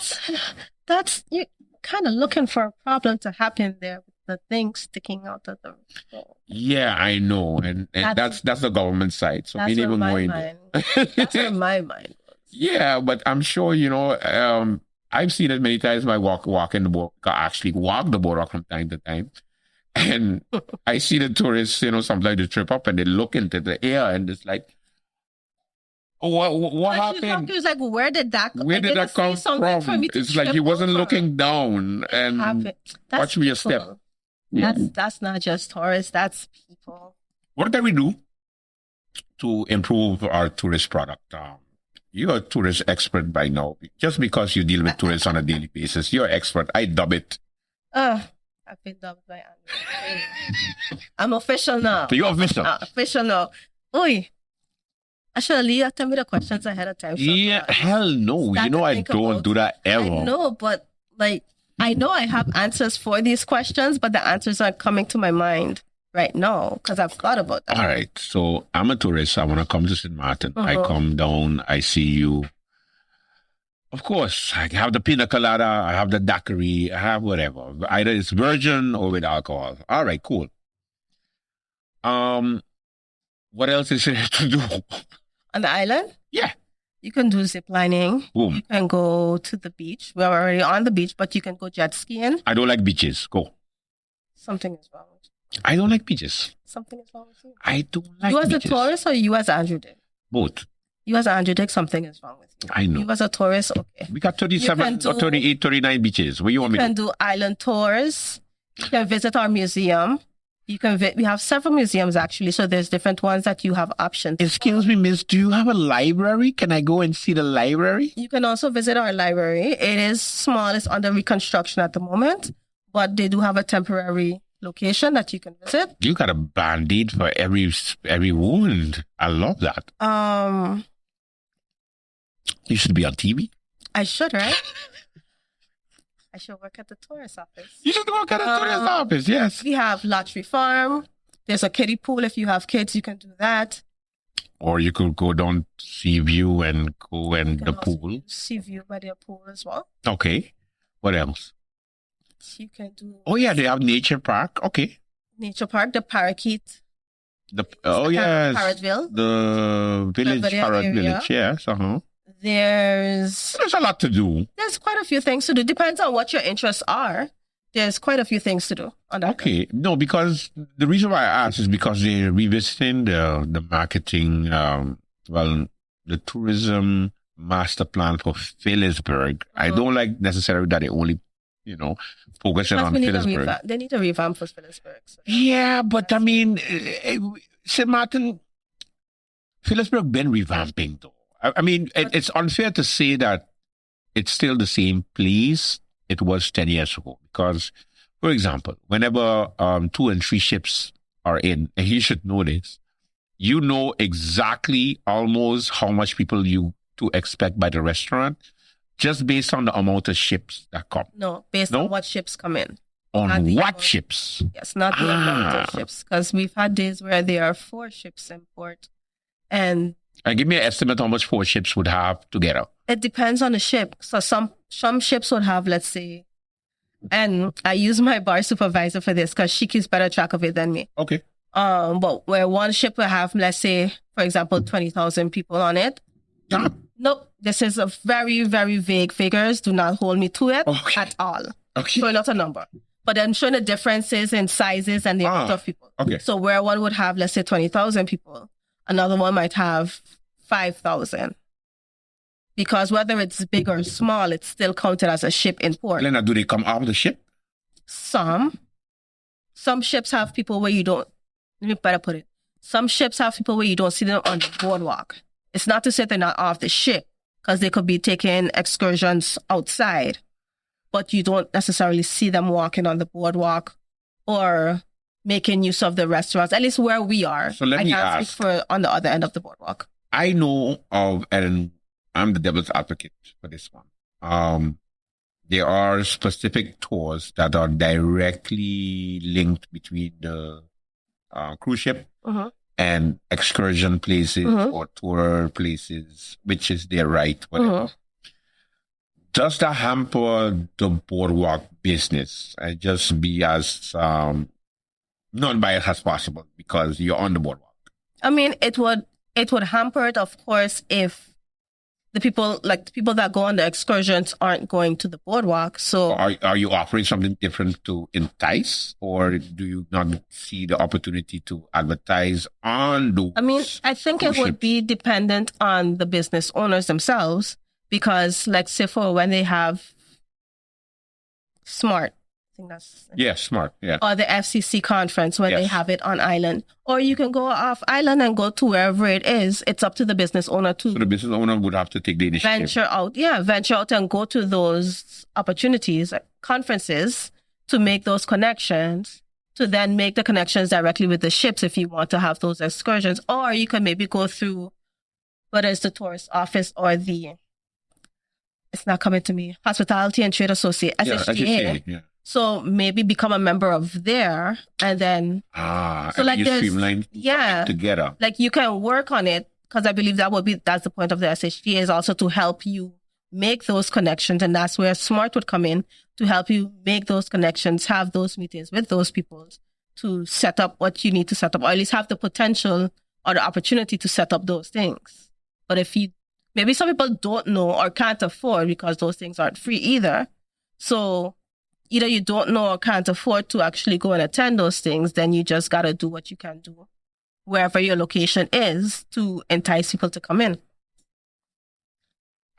That's you kind of looking for a problem to happen there with the thing sticking out of the floor. Yeah, I know, and that's the government side. So that's where my mind. That's where my mind goes. Yeah, but I'm sure I've seen it many times. I walk in the boardwalk, actually walk the boardwalk from time to time. And I see the tourists, sometimes they trip up and they look into the air and it's like, what happened? He was like, where did that come from? It's like he wasn't looking down and watch me a step. Yeah. That's not just tourists, that's people. What can we do to improve our tourist product? You're a tourist expert by now. Just because you deal with tourists on a daily basis, you're an expert. I dub it. I've been dubbed by Andrew. I'm official now. So you're official? Official now. Oi. I should have tell me the questions ahead of time. Yeah, hell no. I don't do that ever. I know, but I know I have answers for these questions, but the answers aren't coming to my mind right now because I've thought about that. All right. So I'm a tourist. I want to come to St. Martin. I come down. I see you. Of course, I have the pina colada, I have the daiquiri, I have whatever. Either it's virgin or with alcohol. All right, cool. What else is there to do? On the island? Yeah. You can do zip lining. Boom. You can go to the beach. We're already on the beach, but you can go jet skiing. I don't like beaches. Go. Something is wrong with you. I don't like beaches. Something is wrong with you. I don't like beaches. You as beaches. a tourist or you as Andrew did? Both. You as Andrew did, something is wrong with you. I know. You as a tourist, okay. We got 37 or 38, 39 beaches. Where you want me to? You can do island tours. You can visit our museum. You can we have several museums actually, so there's different ones that you have options. Excuse me, miss, do you have a library? Can I go and see the library? You can also visit our library. It is small, it's under reconstruction at the moment, but they do have a temporary location that you can visit. You got a Band-Aid for every wound. I love that. You should be on TV. I should, right? I should work at the tourist office. You should work at a tourist office, yes. We have Lottery Farm. There's a kiddie pool. If you have kids, you can do that. Or you could go down to Seaview and go in You the can also pool. use Seaview by their pool as well. Okay. What else? You can do Oh, yeah, they have Nature Park. Okay. Nature Park, the Parakeet. Oh, yes. Parrotville. The village, Belvedere Parrot area. Village, yes. There's a lot to do. There's quite a few things to do. Depends on what your interests are. There's quite a few things to do on that. Okay. No, because the reason why I asked is because they're revisiting the marketing, the tourism master plan for Phillipsburg. I don't like necessarily that they only, focusing Plus, on we need Phillipsburg. they need a revamp for Phillipsburg. So. Yeah, but I mean, St. Martin, Phillipsburg been revamping though. I mean, it's unfair to say that it's still the same place it was 10 years ago. Because, for example, whenever 2 and 3 ships are in, and you should know this, you know exactly almost how much people you to expect by the restaurant, just based on the amount of ships that come. No, based on what ships come in. On Not the what amount. ships? Yes, not the amount of ships. Because we've had days where there are 4 ships in port. And give me an estimate how much 4 ships would have together. it depends on the ship. So some ships would have, let's say, and I use my bar supervisor for this because she keeps better track of it than me. Okay. But where one ship will have, let's say, for example, 20,000 people on it. Yeah. Nope. This is a very, very vague figures. Do not hold me to it at all. Okay. So not a number. But I'm showing the differences in sizes and the amount of people. Okay. So where one would have, let's say, 20,000 people, another one might have 5,000. Because whether it's big or small, it's still counted as a ship in port. Lena, do they come off the ship? Some ships have people where you don't, let me better put it. Some ships have people where you don't see them on the boardwalk. It's not to say they're not off the ship, because they could be taking excursions outside, but you don't necessarily see them walking on the boardwalk or making use of the restaurants, at least where we are. So let me can't ask. speak for on the other end of the boardwalk. I know of, and I'm the devil's advocate for this one. There are specific tours that are directly linked between the cruise ship and excursion places or tour places, which is their right, whatever. Does that hamper the boardwalk business and just be as non-biased as possible because you're on the boardwalk? I mean, it would hamper it, of course, if the people that go on the excursions aren't going to the boardwalk. So are you offering something different to entice, or do you not see the opportunity to advertise on those? I mean, I think it would be dependent on the business owners themselves, because, like, say for when they have Smart, I think that's Smart, or the FCC conference when they have it on island, or you can go off island and go to wherever it is. It's up to the business owner to. So the business owner would have to take the initiative. Venture out and go to those opportunities, conferences, to make those connections, to then make the connections directly with the ships if you want to have those excursions, or you can maybe go through whether it's the tourist office or it's not coming to me, Hospitality and Trade Association, SHGA. So maybe become a member of there, and then so like you streamline together. Like you can work on it, because I believe that's the point of the SHGA, is also to help you make those connections, and that's where Smart would come in to help you make those connections, have those meetings with those people to set up what you need to set up, or at least have the potential or the opportunity to set up those things. But maybe some people don't know or can't afford, because those things aren't free either. So either you don't know or can't afford to actually go and attend those things, then you just got to do what you can do wherever your location is to entice people to come in.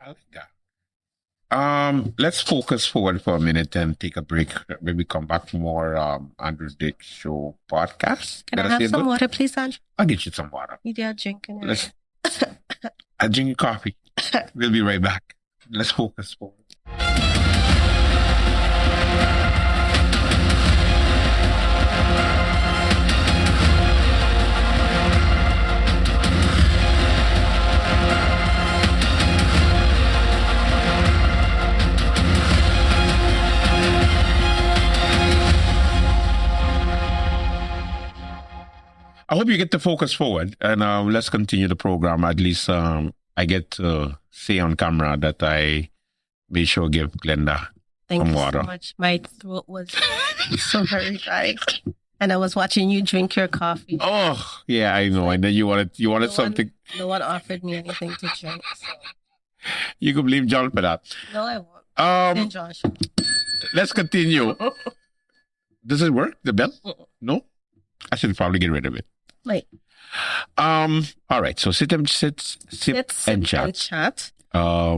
I like that. Let's focus forward for a minute and take a break. Maybe come back for more Andrew Dick Show podcast. Can I have some water, please, Andrew? I'll get you some water. You did drink. I'll drink you coffee. We'll be right back. Let's focus forward. I hope you get the focus forward, and let's continue the program. At least I get to say on camera that I made sure give Glenda Thank some you water. so much. My throat was so very dry, and I was watching you drink your coffee. Oh, yeah, I know. And then you wanted something. No one offered me anything to drink. So. You can blame John for that. No, I won't. Then John should. Let's continue. Does it work? The bell? No? I should probably get rid of it. Wait. All right. So sip and chat. And chat.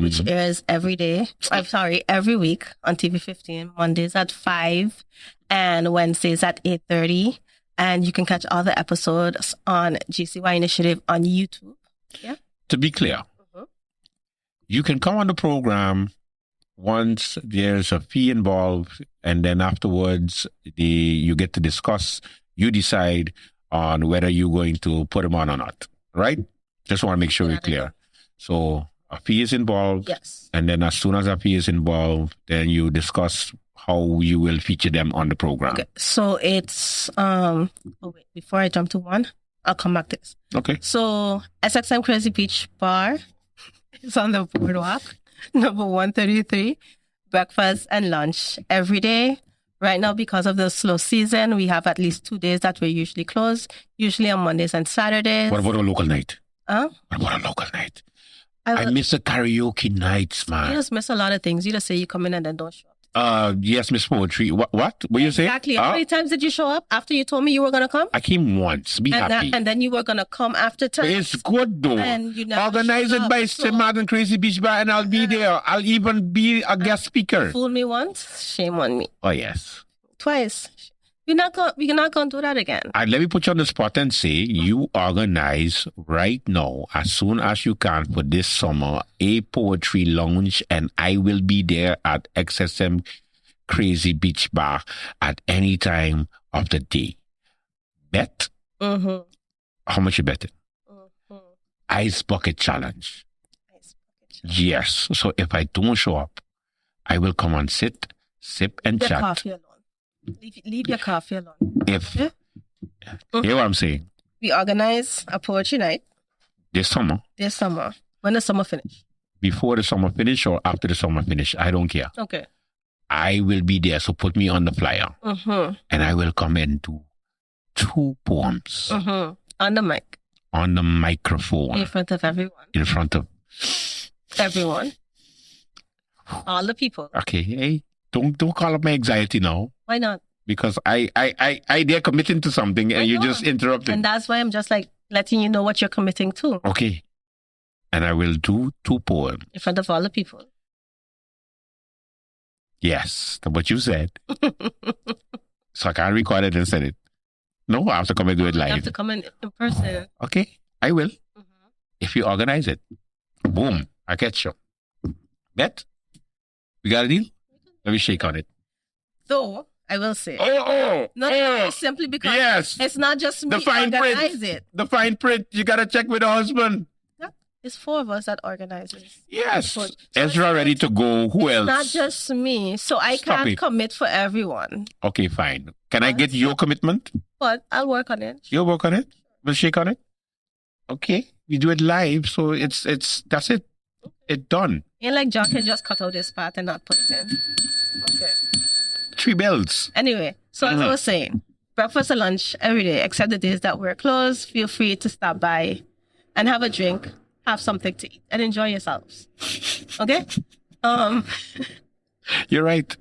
Which airs every day. I'm sorry, every week on TV 15. Mondays at 5 and Wednesdays at 8:30. And you can catch all the episodes on GCY Initiative on YouTube. Yeah. To be clear, you can come on the program once there's a fee involved, and then afterwards you get to discuss. You decide on whether you're going to put them on or not, right? Just want to make sure we're clear. So a fee is involved, yes, and then as soon as a fee is involved, then you discuss how you will feature them on the program. Okay. So it's wait, before I jump to one, I'll come back to this. Okay. So SXM Crazy Beach Bar is on the boardwalk, number 133. Breakfast and lunch every day. Right now, because of the slow season, we have at least 2 days that we're usually closed, usually on Mondays and Saturdays. What about a local night? Huh? What about a local night? I miss the karaoke nights, man. You just miss a lot of things. You just say you come in and then don't show up. Yes, Miss Poetry. What? What you say? Exactly. How many times did you show up after you told me you were going to come? I came once. Be happy. And then you were going to come after time. It's good though. And you never Organize showed it by up, St. Martin Crazy Beach Bar, and I'll be there. I'll even be a guest speaker. Fool me once, shame on me. Oh yes. Twice. We're not gonna do that again. Let me put you on the spot and say you organize right now as soon as you can for this summer a poetry lounge, and I will be there at XSM Crazy Beach Bar at any time of the day. Bet? Mm-hmm. How much you bet it? Mm-hmm. Ice bucket challenge. Yes. So if I don't show up, I will come and sit, sip, and Leave chat. Your coffee alone. Leave your coffee alone. If Yeah? hear what I'm saying? We organize a poetry night This summer, this summer. When the summer finish. before the summer finish or after the summer finish, I don't care. Okay. I will be there. So put me on the flyer, Mm-hmm. and I will come and do 2 poems Mm-hmm. On the mic. on the microphone In front of everyone. in front of. Everyone. All the people. Okay, hey, don't call up my anxiety now, Why not? because I they're committing to something and I you know. just interrupted. And that's why I'm just like letting you know what you're committing to Okay, and I will do 2 poems. in front of all the people. Yes, that's what you said. So I can't record it and send it. No, I have to come and do it You have live. to come in person. Okay, I will. Mm-hmm. If you organize it. Boom, I catch you. Bet? We got a deal? Let me shake on it. Though, I will say. Oh, Not simply because yes. it's not just me The fine print. organize it. The fine print. You got to check with the husband. It's 4 of us that organizes. Yes. So Ezra ready to go. Who else? Not just me. So I Stop can't it. commit for everyone. Okay, fine. Can I get your commitment? But I'll work on it. You'll work on it? We'll shake on it? Okay. We do it live, so it's that's it. It's done. Ain't like John can just cut out this part and not put it in. Okay. 3 bells. Anyway, so as I was saying, breakfast and lunch every day, except the days that we're closed. Feel free to stop by and have a drink, have something to eat, and enjoy yourselves. Okay? You're right.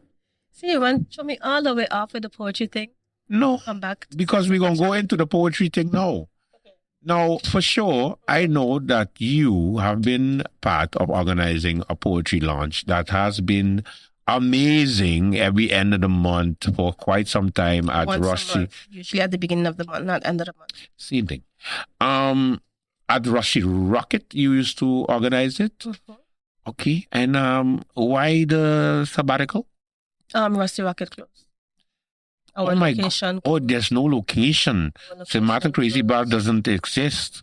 See, you want to show me all the way off with the poetry thing? No, Come back. because we're going to go into the poetry thing now. Now, for sure, I know that you have been part of organizing a poetry launch that has been amazing every end of the month for quite some time at Once a Rusty. month, usually at the beginning of the month, not end of the month. Same thing. At Rusty Rocket, you used to organize it. Mm-hmm. Okay. And why the sabbatical? Rusty Rocket closed. Our Oh my location. God. Oh, there's no location. St. Martin Crazy Bar doesn't exist.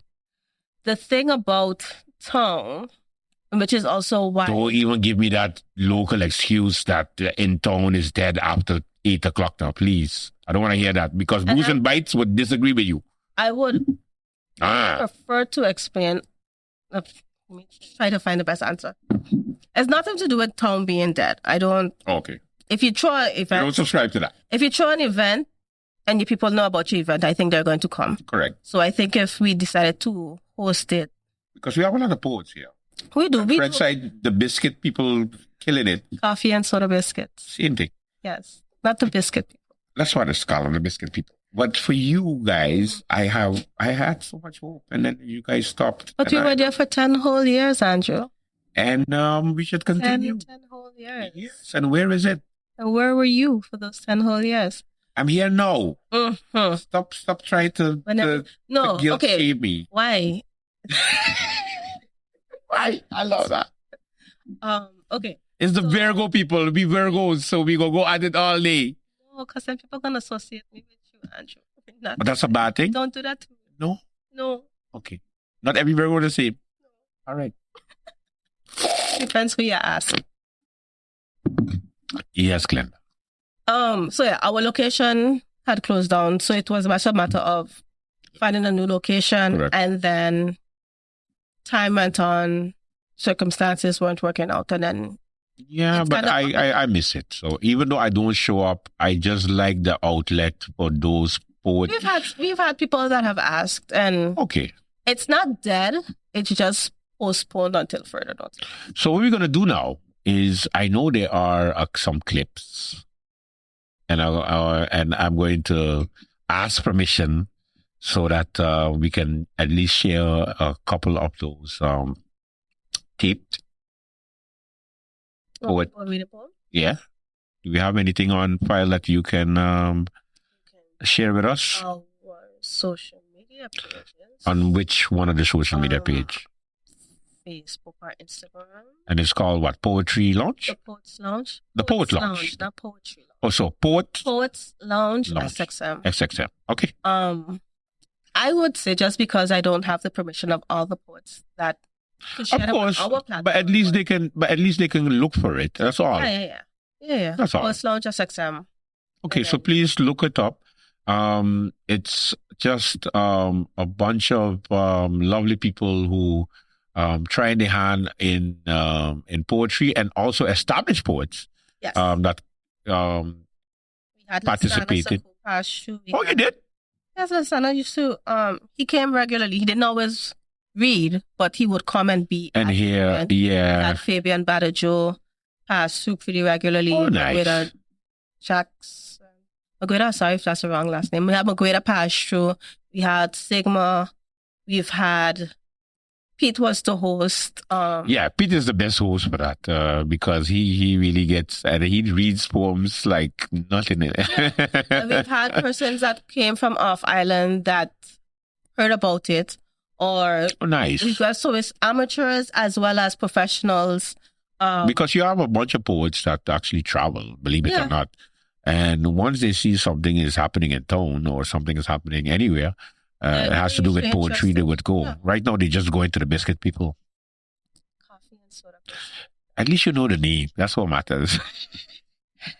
The thing about town, which is also why Don't even give me that local excuse that in town is dead after 8 o'clock now, please. I don't want to hear that because Booze and Bites would disagree with you. I would prefer to explain. Let me try to find the best answer. It's nothing to do with town being dead. I don't. Okay. If you throw an You event, don't subscribe to that. if you throw an event and your people know about your event, I think they're going to come. Correct. So I think if we decided to host it, Because we have a lot of poets here. we do. We Fred do. side, the biscuit people killing it. Coffee and soda biscuits. Same thing. Yes, not the biscuit people. That's what it's called, the biscuit people. But for you guys, I had so much hope, and then you guys stopped. But we were there for 10 whole years, Andrew. And we should 10 continue. whole years. Yes. And where is it? And where were you for those 10 whole years? I'm here now. Mm-hmm. Stop trying to, No, to guilt okay. shame me. Why? Why? I love that. Okay. It's the Virgo people. We Virgos, so we go at it all day. No, because then people are going to associate me with you, Andrew. Not, But that's a bad thing? don't do that to me. No? No. Okay. Not every Virgo the same. All right. Depends who you ask. Yes, Glenn. So yeah, our location had closed down. So it was a matter of finding a new location. Correct. And then time went on, circumstances weren't working out. And then Yeah, It's but kinda- I miss it. So even though I don't show up, I just like the outlet for those poets. we've had people that have asked, and Okay. it's not dead. It's just postponed until further notice. So what we're gonna do now is I know there are some clips, and I'm going to ask permission so that we can at least share a couple of those taped. Poet. Readable. Yeah. Do we have anything on file that you can share with us? Our social media pages. On which one of the social media page? Facebook or Instagram. And it's called what? Poetry Lounge? The Poets Lounge. The Poet Lounge. Not Poetry Lounge. Oh, so Poet Poets Lounge, Lounge. SXM. XXM. Okay. I would say just because I don't have the permission of all the poets that can share Of them on course, our platform, but at least they can. But at least they can look for it. That's all. Yeah. That's all. Poets Lounge, SXM. Okay, so please look it up. It's just a bunch of lovely people who try their hand in poetry, and also established poets Yes. that We had participated. Oh, you did? Yes, Lasana used to. He came regularly. He didn't always read, but he would come and be. And at the here, event. We yeah. had Fabian Badajo pass through pretty regularly. Oh, nice. Magueda Jackson. Magueda, sorry if that's the wrong last name. We had Magueda pass through. We had Sigma. We've had. Pete was the host. Yeah, Pete is the best host for that because he really gets, and he reads poems like nothing. And we've had persons that came from off island that heard about it, or Oh, nice. so it's amateurs as well as professionals. Because you have a bunch of poets that actually travel, believe it Yeah. or not. And once they see something is happening in town or something is happening anywhere, it has to do with usually poetry, they would go. Yeah. Right now, they just go into the biscuit people. Coffee and soda. At least you know the name. That's what matters.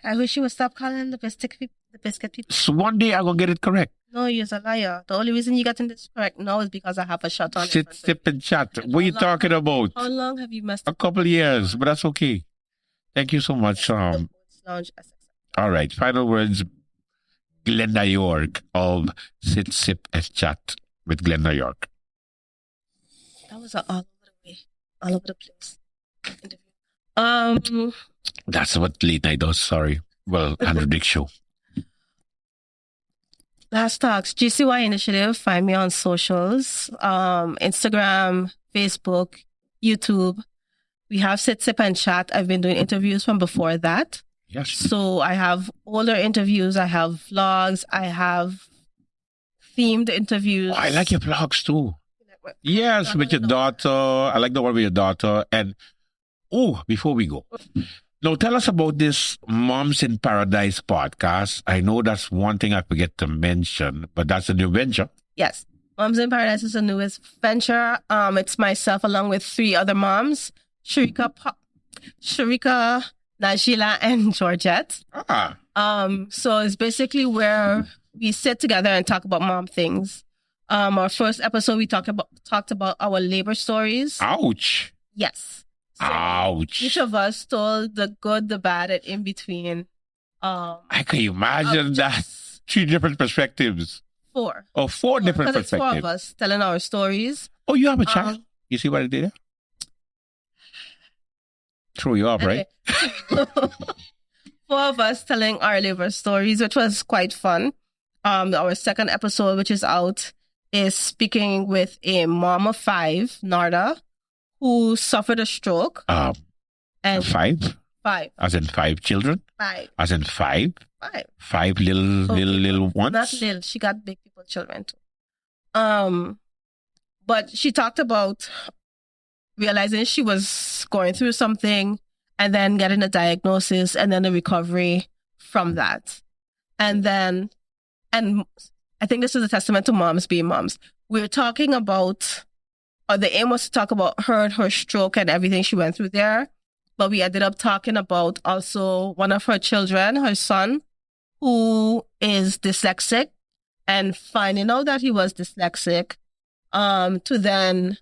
I wish you would stop calling them the biscuit people. So one day I'm going to get it correct. No, you're a liar. The only reason you got this correct now is because I have a shot on Sit, it. sip, and chat. What are you long- talking about? How long have you messed A up? couple of years, but that's okay. Thank you so much. Lounge SXM. All right. Final words. Glenda York of Sit, Sip, and Chat with Glenda York. That was all over the way, all over the place. Interview. That's what late night does. Sorry. Well, Andrew Dick show. Last talks, GCY Initiative. Find me on socials, Instagram, Facebook, YouTube. We have Sit, Sip, and Chat. I've been doing interviews from before that. Yes. So I have older interviews. I have vlogs. I have themed interviews. Oh, I like your vlogs too. Yes, with your daughter. I like the one with your daughter. And before we go, now tell us about this Moms in Paradise podcast. I know that's one thing I forget to mention, but that's a new venture. Yes. Moms in Paradise is the newest venture. It's myself along with 3 other moms, Sharika, Najila, and Georgette. So it's basically where we sit together and talk about mom things. Our first episode, we talked about our labor stories. Ouch. Yes. So Ouch. each of us told the good, the bad, and in between. I can imagine that. 3 different perspectives. 4. Oh, 4 different Because it's perspectives. 4 of us telling our stories. Oh, you have a child? You see what I did there? Throw you off, right? 4 of us telling our labor stories, which was quite fun. Our second episode, which is out, is speaking with a mom of 5, Narda, who suffered a stroke. And 5? 5. As in 5 children? 5. As in 5? 5. 5 little ones? Not little. She got big people children too. But she talked about realizing she was going through something and then getting a diagnosis and then a recovery from that. And I think this is a testament to moms being moms. We're talking about, or the aim was to talk about her stroke and everything she went through there. But we ended up talking about also one of her children, her son, who is dyslexic, and finding out that he was dyslexic, to then...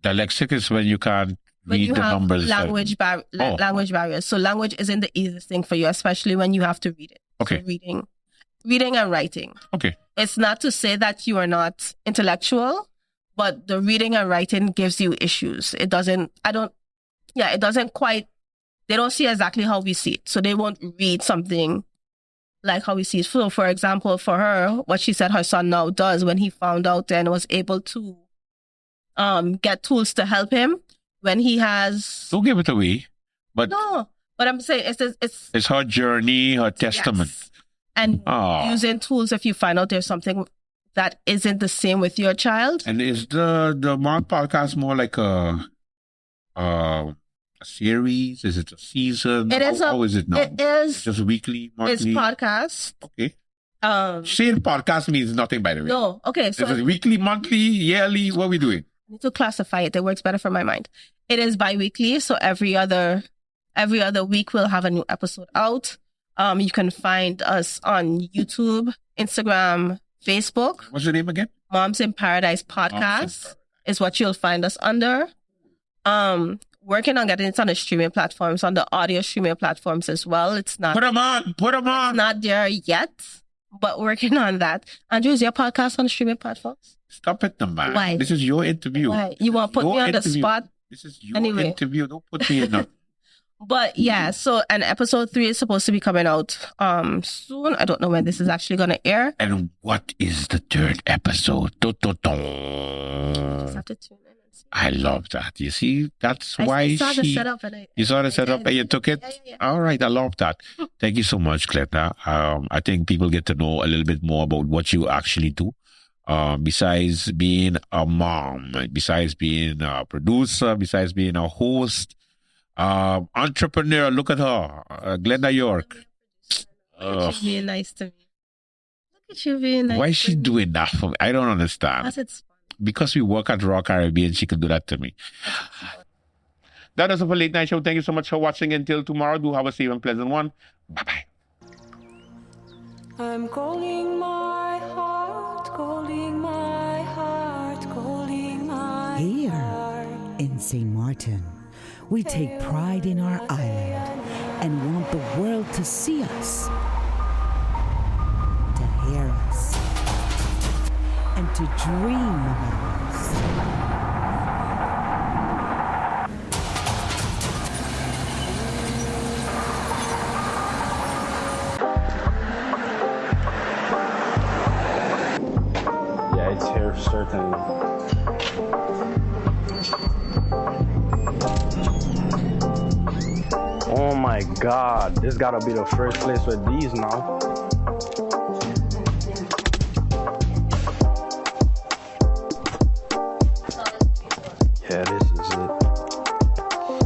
Dyslexic is when you can't read the numbers. Language barriers. So language isn't the easiest thing for you, especially when you have to read it. Okay. So reading and writing. Okay. It's not to say that you are not intellectual, but the reading and writing gives you issues. It doesn't quite, they don't see exactly how we see it. So they won't read something like how we see it. So for example, for her, what she said her son now does when he found out and was able to get tools to help him when he has... Don't give it away. But no, but I'm saying it's her journey, her testament. Yes. And using tools if you find out there's something that isn't the same with your child. And is the Mark podcast more like a series? Is it a season? It is. How is it now? It is just weekly, monthly. It's podcast. Okay. Saying podcast means nothing, by the way. No. Okay. So is it weekly, monthly, yearly? What are we doing? I need to classify it. It works better for my mind. It is bi-weekly, so every other week we'll have a new episode out. You can find us on YouTube, Instagram, Facebook. What's the name again? Moms in Paradise Podcast is what you'll find us under. Working on getting it on the streaming platforms, on the audio streaming platforms as well. It's not... Put them on! It's not there yet, but working on that. Andrew, is your podcast on the streaming platforms? Stop it, man. Why? This is your interview. Why? You want to put me on the spot? This is your interview. Don't put me in there. But yeah, so and episode 3 is supposed to be coming out soon. I don't know when this is actually going to air. And what is the 3rd episode? Just have to tune in and see. I love that. You see, that's why you saw the setup and you saw the setup and you took it? Yeah. All right, I love that. Thank you so much, Glenda. I think people get to know a little bit more about what you actually do. Besides being a mom, besides being a producer, besides being a host, entrepreneur. Look at her, Glenda York. Look at you being nice to me. Look at you being nice. Why is she doing that for me? I don't understand. Because it's fun. Because we work at Raw Caribbean, she can do that to me. That is it for Late Night Show. Thank you so much for watching. Until tomorrow, do have a safe and pleasant one. Bye-bye. I'm calling my heart, calling my heart, calling my Here heart. in St. Martin, we take pride in our island and want the world to see us, to hear us, and to dream about us. Yeah, it's here, certainly. Oh my God, this gotta be the first place with these now. Yeah, this is it.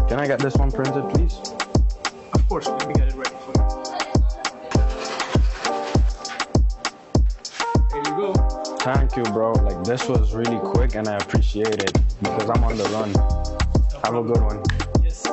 Can I get this one printed, please? Of course, let me get it ready for you. Here you go. Thank you, bro. Like, this was really quick and I appreciate it because I'm on the run. Have a good one. Yes.